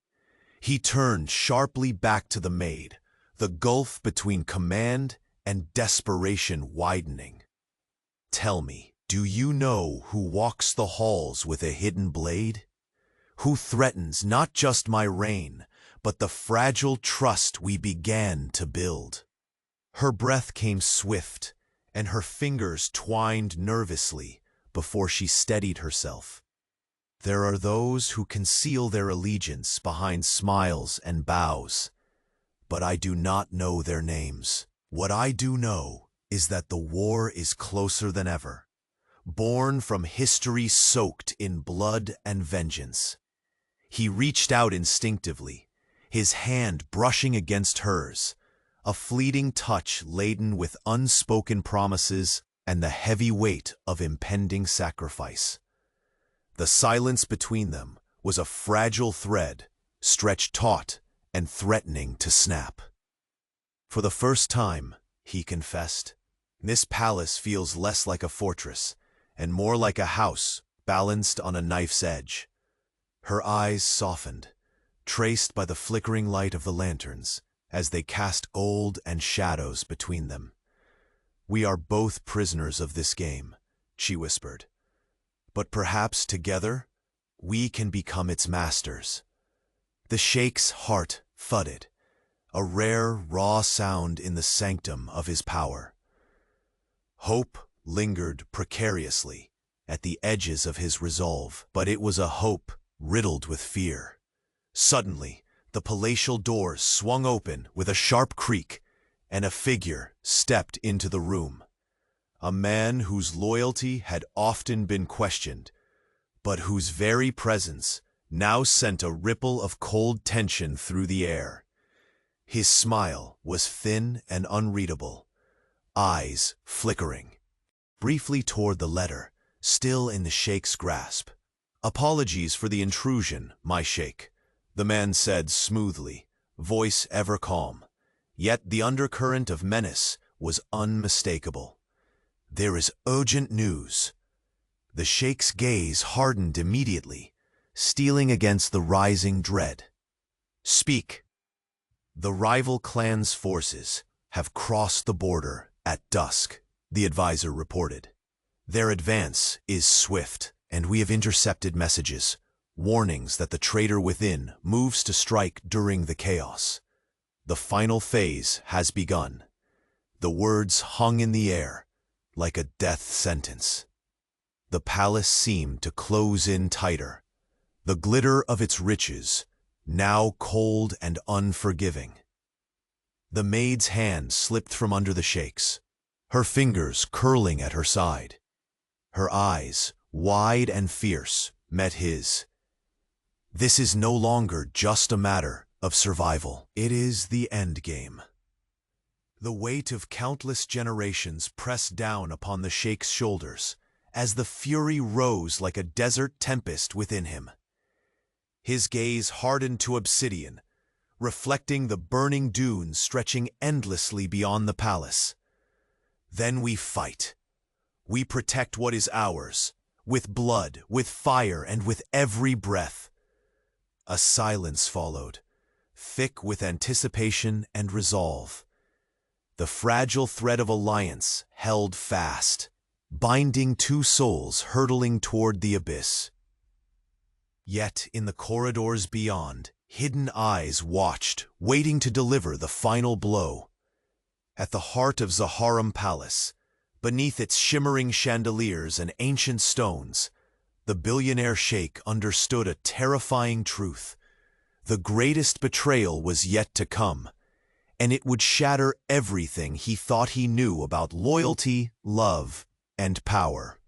He turned sharply back to the maid, the gulf between command and desperation widening. "Tell me, do you know who walks the halls with a hidden blade? Who threatens not just my reign, but the fragile trust we began to build?" Her breath came swift, and her fingers twined nervously before she steadied herself. "There are those who conceal their allegiance behind smiles and bows, but I do not know their names. What I do know is that the war is closer than ever, born from history soaked in blood and vengeance." He reached out instinctively, his hand brushing against hers, a fleeting touch laden with unspoken promises and the heavy weight of impending sacrifice. The silence between them was a fragile thread, stretched taut and threatening to snap. "For the first time," he confessed, "this palace feels less like a fortress and more like a house balanced on a knife's edge." Her eyes softened, traced by the flickering light of the lanterns as they cast gold and shadows between them. "We are both prisoners of this game," she whispered. "But perhaps together, we can become its masters." The sheikh's heart thudded, a rare, raw sound in the sanctum of his power. Hope lingered precariously at the edges of his resolve, but it was a hope riddled with fear. Suddenly, the palatial doors swung open with a sharp creak, and a figure stepped into the room. A man whose loyalty had often been questioned, but whose very presence now sent a ripple of cold tension through the air. His smile was thin and unreadable, eyes flickering. Briefly toward the letter, still in the sheikh's grasp. "Apologies for the intrusion, my sheikh," the man said smoothly, voice ever calm. Yet the undercurrent of menace was unmistakable. "There is urgent news." The sheikh's gaze hardened immediately, stealing against the rising dread. "Speak." "The rival clan's forces have crossed the border at dusk," the advisor reported. "Their advance is swift, and we have intercepted messages, warnings that the traitor within moves to strike during the chaos. The final phase has begun." The words hung in the air, like a death sentence. The palace seemed to close in tighter, the glitter of its riches now cold and unforgiving. The maid's hand slipped from under the sheikh's, her fingers curling at her side. Her eyes, wide and fierce, met his. "This is no longer just a matter of survival. It is the end game. The weight of countless generations pressed down upon the Sheikh's shoulders as the fury rose like a desert tempest within him. His gaze hardened to obsidian, reflecting the burning dunes stretching endlessly beyond the palace. Then we fight. We protect what is ours, with blood, with fire, and with every breath. A silence followed, thick with anticipation and resolve. The fragile thread of alliance held fast, binding two souls hurtling toward the abyss. Yet in the corridors beyond, hidden eyes watched, waiting to deliver the final blow. At the heart of Zaharam Palace, beneath its shimmering chandeliers and ancient stones, the billionaire sheikh understood a terrifying truth. The greatest betrayal was yet to come, and it would shatter everything he thought he knew about loyalty, love, and power.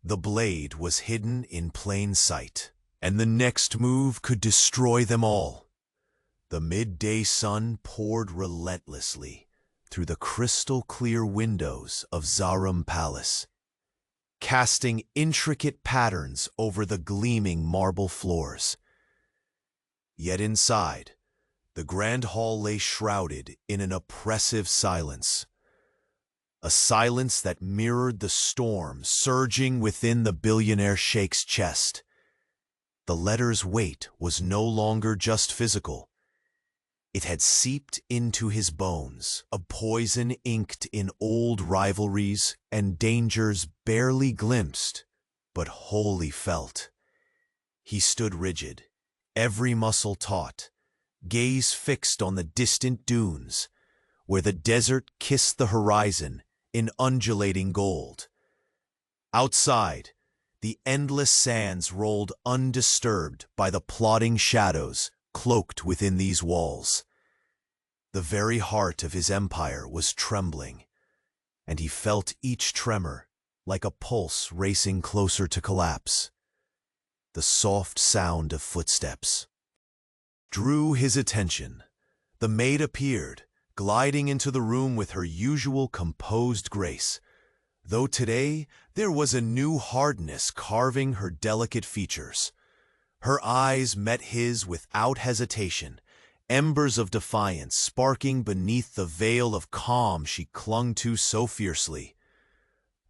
The blade was hidden in plain sight, and the next move could destroy them all. The midday sun poured relentlessly through the crystal-clear windows of Zaharam Palace, casting intricate patterns over the gleaming marble floors. Yet inside, the grand hall lay shrouded in an oppressive silence, a silence that mirrored the storm surging within the billionaire sheikh's chest. The letter's weight was no longer just physical. It had seeped into his bones, a poison inked in old rivalries and dangers barely glimpsed, but wholly felt. He stood rigid, every muscle taut, gaze fixed on the distant dunes, where the desert kissed the horizon in undulating gold. Outside, the endless sands rolled undisturbed by the plodding shadows cloaked within these walls. The very heart of his empire was trembling, and he felt each tremor like a pulse racing closer to collapse. The soft sound of footsteps drew his attention. The maid appeared, gliding into the room with her usual composed grace, though today there was a new hardness carving her delicate features. Her eyes met his without hesitation, embers of defiance sparking beneath the veil of calm she clung to so fiercely.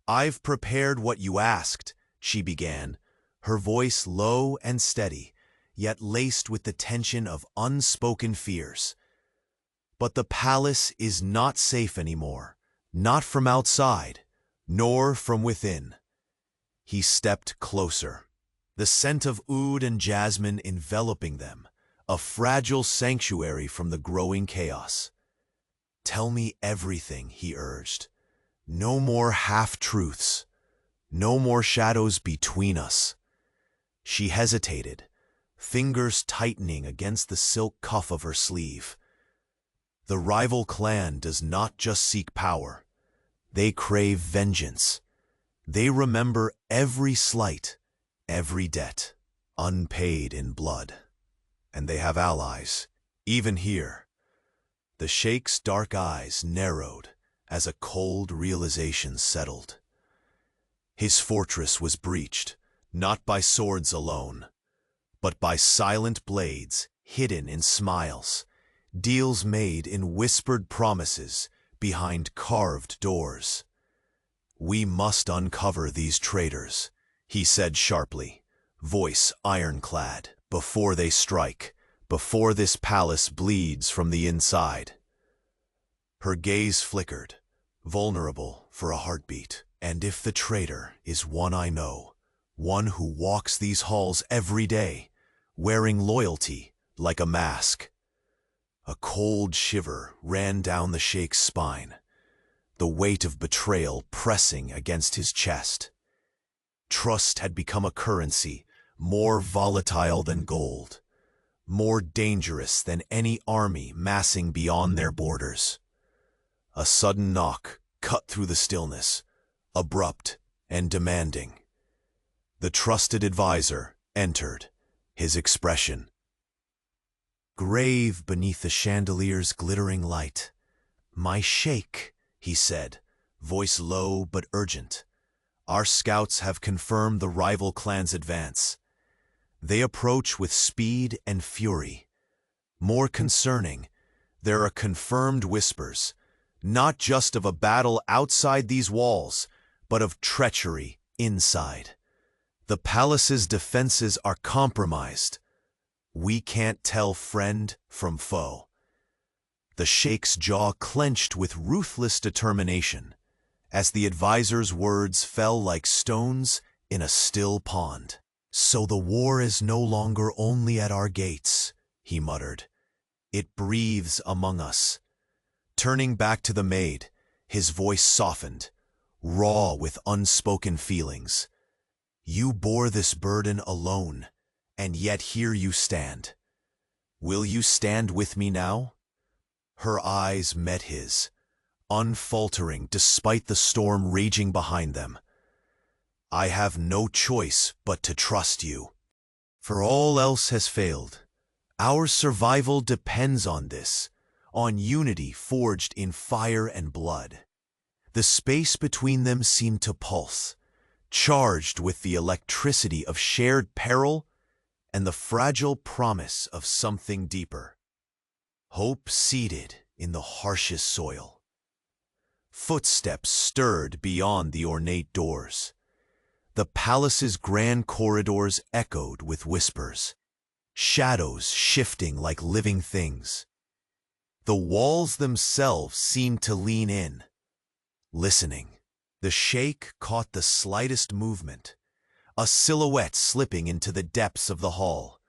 "I've prepared what you asked," she began, her voice low and steady, yet laced with the tension of unspoken fears. "But the palace is not safe anymore, not from outside, nor from within." He stepped closer, the scent of oud and jasmine enveloping them, a fragile sanctuary from the growing chaos. "Tell me everything," he urged. "No more half-truths, no more shadows between us." She hesitated, fingers tightening against the silk cuff of her sleeve. The rival clan does not just seek power. They crave vengeance. They remember every slight, every debt, unpaid in blood. And they have allies, even here. The sheikh's dark eyes narrowed as a cold realization settled. His fortress was breached, not by swords alone, but by silent blades hidden in smiles, deals made in whispered promises behind carved doors. "We must uncover these traitors," he said sharply, voice ironclad, "before they strike, before this palace bleeds from the inside." Her gaze flickered, vulnerable for a heartbeat. "And if the traitor is one I know, one who walks these halls every day, wearing loyalty like a mask." A cold shiver ran down the sheikh's spine, the weight of betrayal pressing against his chest. Trust had become a currency more volatile than gold, more dangerous than any army massing beyond their borders. A sudden knock cut through the stillness, abrupt and demanding. The trusted advisor entered, his expression grave beneath the chandelier's glittering light. "My sheikh," he said, voice low but urgent. "Our scouts have confirmed the rival clan's advance. They approach with speed and fury. More concerning, there are confirmed whispers, not just of a battle outside these walls, but of treachery inside. The palace's defenses are compromised. We can't tell friend from foe." The sheikh's jaw clenched with ruthless determination, as the advisor's words fell like stones in a still pond. "So the war is no longer only at our gates," he muttered. "It breathes among us." Turning back to the maid, his voice softened, raw with unspoken feelings. "You bore this burden alone, and yet here you stand. Will you stand with me now?" Her eyes met his, unfaltering despite the storm raging behind them. "I have no choice but to trust you. For all else has failed. Our survival depends on this, on unity forged in fire and blood." The space between them seemed to pulse, charged with the electricity of shared peril and the fragile promise of something deeper. Hope seeded in the harshest soil. Footsteps stirred beyond the ornate doors. The palace's grand corridors echoed with whispers, shadows shifting like living things. The walls themselves seemed to lean in, listening. The sheikh caught the slightest movement, a silhouette slipping into the depths of the hall,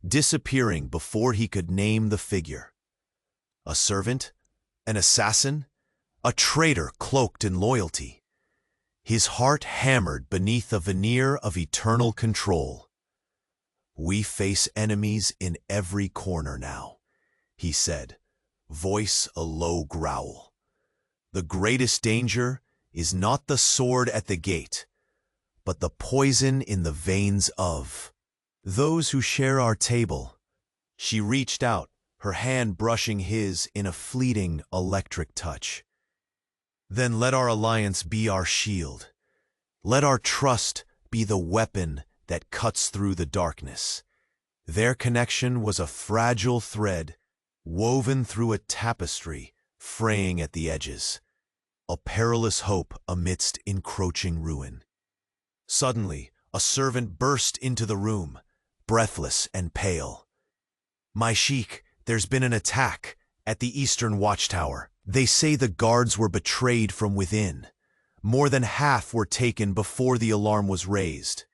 disappearing before he could name the figure. A servant? An assassin? A traitor cloaked in loyalty? His heart hammered beneath a veneer of eternal control. "We face enemies in every corner now," he said, voice a low growl. "The greatest danger is not the sword at the gate, but the poison in the veins of those who share our table." She reached out, her hand brushing his in a fleeting, electric touch. "Then let our alliance be our shield. Let our trust be the weapon that cuts through the darkness." Their connection was a fragile thread, woven through a tapestry, fraying at the edges. A perilous hope amidst encroaching ruin. Suddenly, a servant burst into the room, breathless and pale. "My sheikh, there's been an attack at the eastern watchtower. They say the guards were betrayed from within. More than half were taken before the alarm was raised."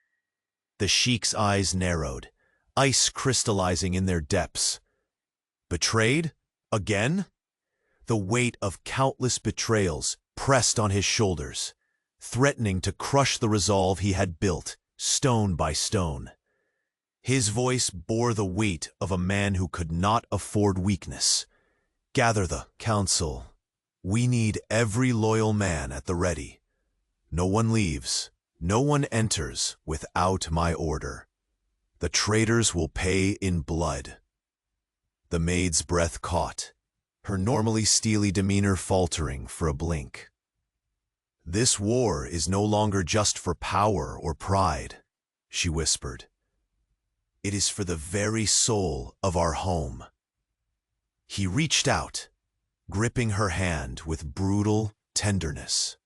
The sheikh's eyes narrowed, ice crystallizing in their depths. "Betrayed? Again?" The weight of countless betrayals pressed on his shoulders, threatening to crush the resolve he had built, stone by stone. His voice bore the weight of a man who could not afford weakness. "Gather the council. We need every loyal man at the ready. No one leaves, no one enters without my order. The traitors will pay in blood." The maid's breath caught, her normally steely demeanor faltering for a blink. "This war is no longer just for power or pride," she whispered. "It is for the very soul of our home." He reached out, gripping her hand with brutal tenderness.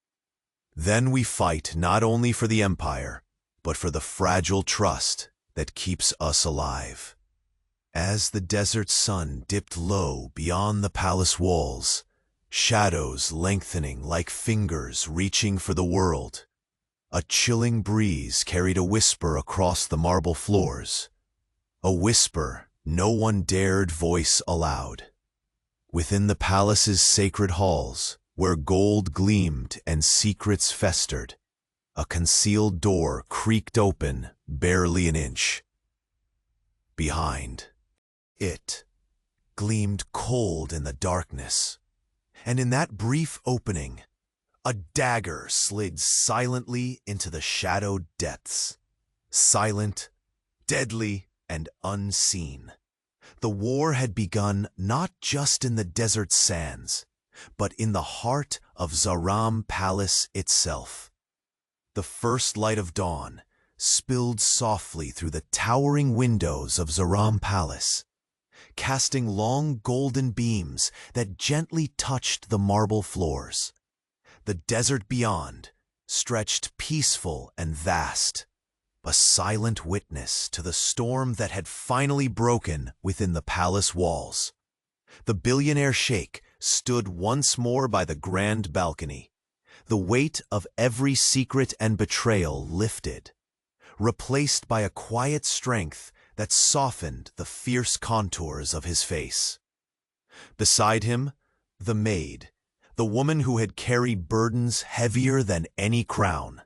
"Then we fight not only for the empire, but for the fragile trust that keeps us alive." As the desert sun dipped low beyond the palace walls, shadows lengthening like fingers reaching for the world, a chilling breeze carried a whisper across the marble floors, a whisper no one dared voice aloud. Within the palace's sacred halls, where gold gleamed and secrets festered, a concealed door creaked open barely an inch. Behind it gleamed cold in the darkness, and in that brief opening, a dagger slid silently into the shadowed depths. Silent, deadly, and unseen. The war had begun not just in the desert sands, but in the heart of Zaram Palace itself. The first light of dawn spilled softly through the towering windows of Zaram Palace, casting long golden beams that gently touched the marble floors. The desert beyond stretched peaceful and vast, a silent witness to the storm that had finally broken within the palace walls. The billionaire sheikh stood once more by the grand balcony, the weight of every secret and betrayal lifted, replaced by a quiet strength that softened the fierce contours of his face. Beside him, the maid, the woman who had carried burdens heavier than any crown,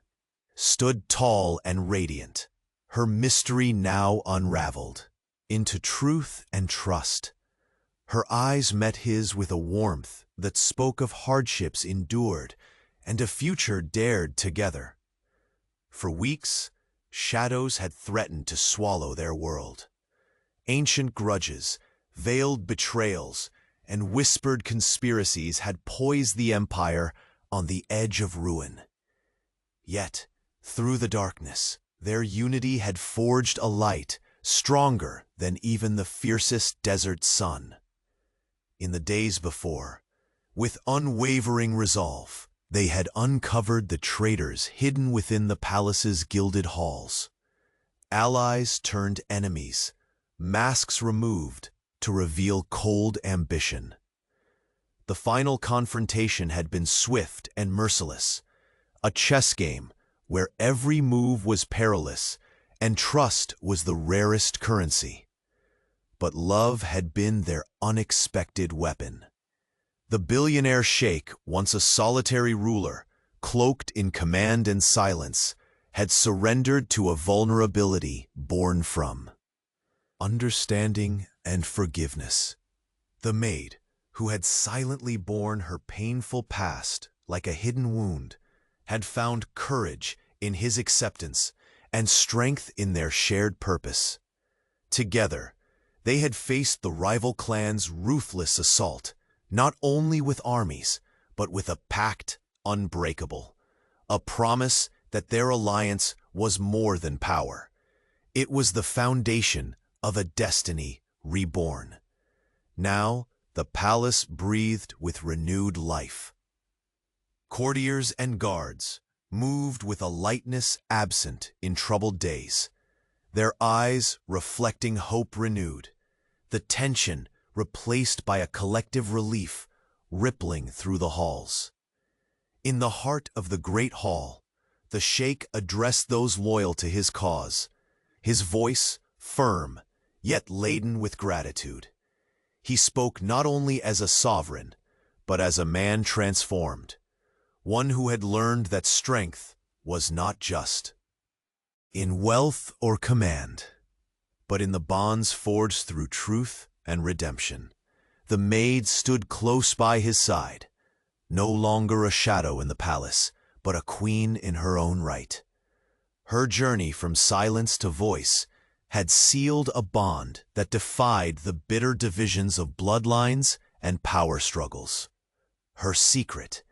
stood tall and radiant, her mystery now unraveled into truth and trust. Her eyes met his with a warmth that spoke of hardships endured and a future dared together. For weeks, shadows had threatened to swallow their world. Ancient grudges, veiled betrayals, and whispered conspiracies had poised the empire on the edge of ruin. Yet, through the darkness, their unity had forged a light stronger than even the fiercest desert sun. In the days before, with unwavering resolve, they had uncovered the traitors hidden within the palace's gilded halls. Allies turned enemies, masks removed to reveal cold ambition. The final confrontation had been swift and merciless, a chess game where every move was perilous and trust was the rarest currency. But love had been their unexpected weapon. The billionaire sheikh, once a solitary ruler, cloaked in command and silence, had surrendered to a vulnerability born from understanding and forgiveness. The maid, who had silently borne her painful past like a hidden wound, had found courage in his acceptance and strength in their shared purpose. Together, they had faced the rival clan's ruthless assault, not only with armies, but with a pact unbreakable, a promise that their alliance was more than power. It was the foundation of a destiny reborn. Now, the palace breathed with renewed life. Courtiers and guards moved with a lightness absent in troubled days, their eyes reflecting hope renewed, the tension replaced by a collective relief rippling through the halls. In the heart of the great hall, the sheikh addressed those loyal to his cause, his voice firm, yet laden with gratitude. He spoke not only as a sovereign, but as a man transformed, one who had learned that strength was not just in wealth or command, but in the bonds forged through truth and redemption. The maid stood close by his side, no longer a shadow in the palace, but a queen in her own right. Her journey from silence to voice had sealed a bond that defied the bitter divisions of bloodlines and power struggles. Her secret,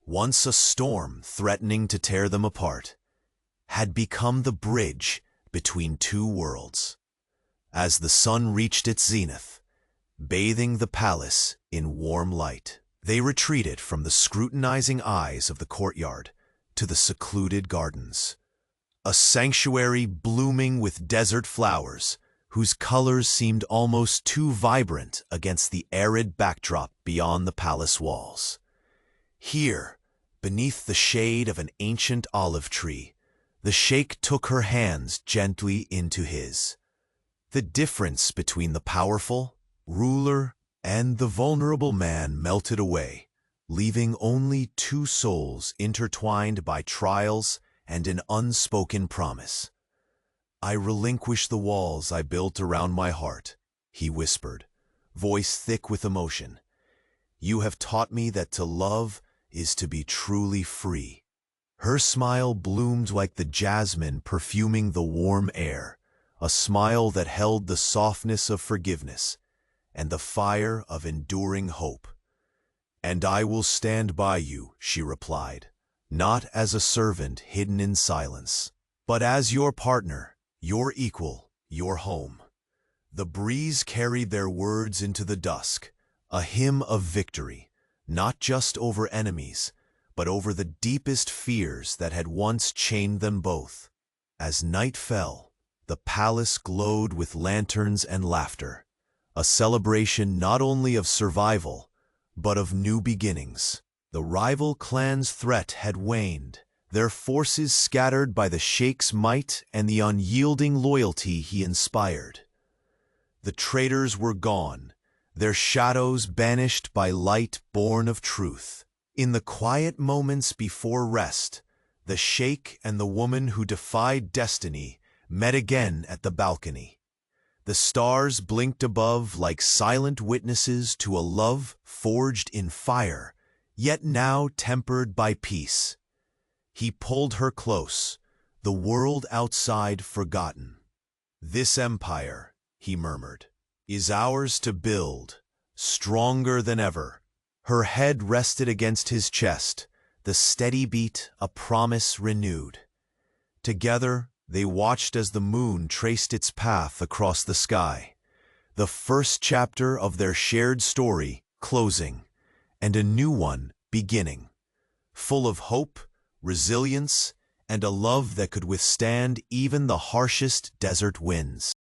once a storm threatening to tear them apart, had become the bridge between two worlds. As the sun reached its zenith, bathing the palace in warm light, they retreated from the scrutinizing eyes of the courtyard to the secluded gardens, a sanctuary blooming with desert flowers whose colors seemed almost too vibrant against the arid backdrop beyond the palace walls. Here, beneath the shade of an ancient olive tree, the sheikh took her hands gently into his. The difference between the powerful ruler and the vulnerable man melted away, leaving only two souls intertwined by trials and an unspoken promise. "I relinquish the walls I built around my heart," he whispered, voice thick with emotion. "You have taught me that to love is to be truly free." Her smile bloomed like the jasmine perfuming the warm air, a smile that held the softness of forgiveness and the fire of enduring hope. "And I will stand by you," she replied, "not as a servant hidden in silence, but as your partner, your equal, your home." The breeze carried their words into the dusk, a hymn of victory, not just over enemies, but over the deepest fears that had once chained them both. As night fell, the palace glowed with lanterns and laughter, a celebration not only of survival, but of new beginnings. The rival clans' threat had waned, their forces scattered by the Sheikh's might and the unyielding loyalty he inspired. The traitors were gone, their shadows banished by light born of truth. In the quiet moments before rest, the Sheikh and the woman who defied destiny met again at the balcony. The stars blinked above like silent witnesses to a love forged in fire, yet now tempered by peace. He pulled her close, the world outside forgotten. "This empire," he murmured, "is ours to build, stronger than ever." Her head rested against his chest, the steady beat a promise renewed. Together, they watched as the moon traced its path across the sky, the first chapter of their shared story closing, and a new one beginning, full of hope, resilience, and a love that could withstand even the harshest desert winds.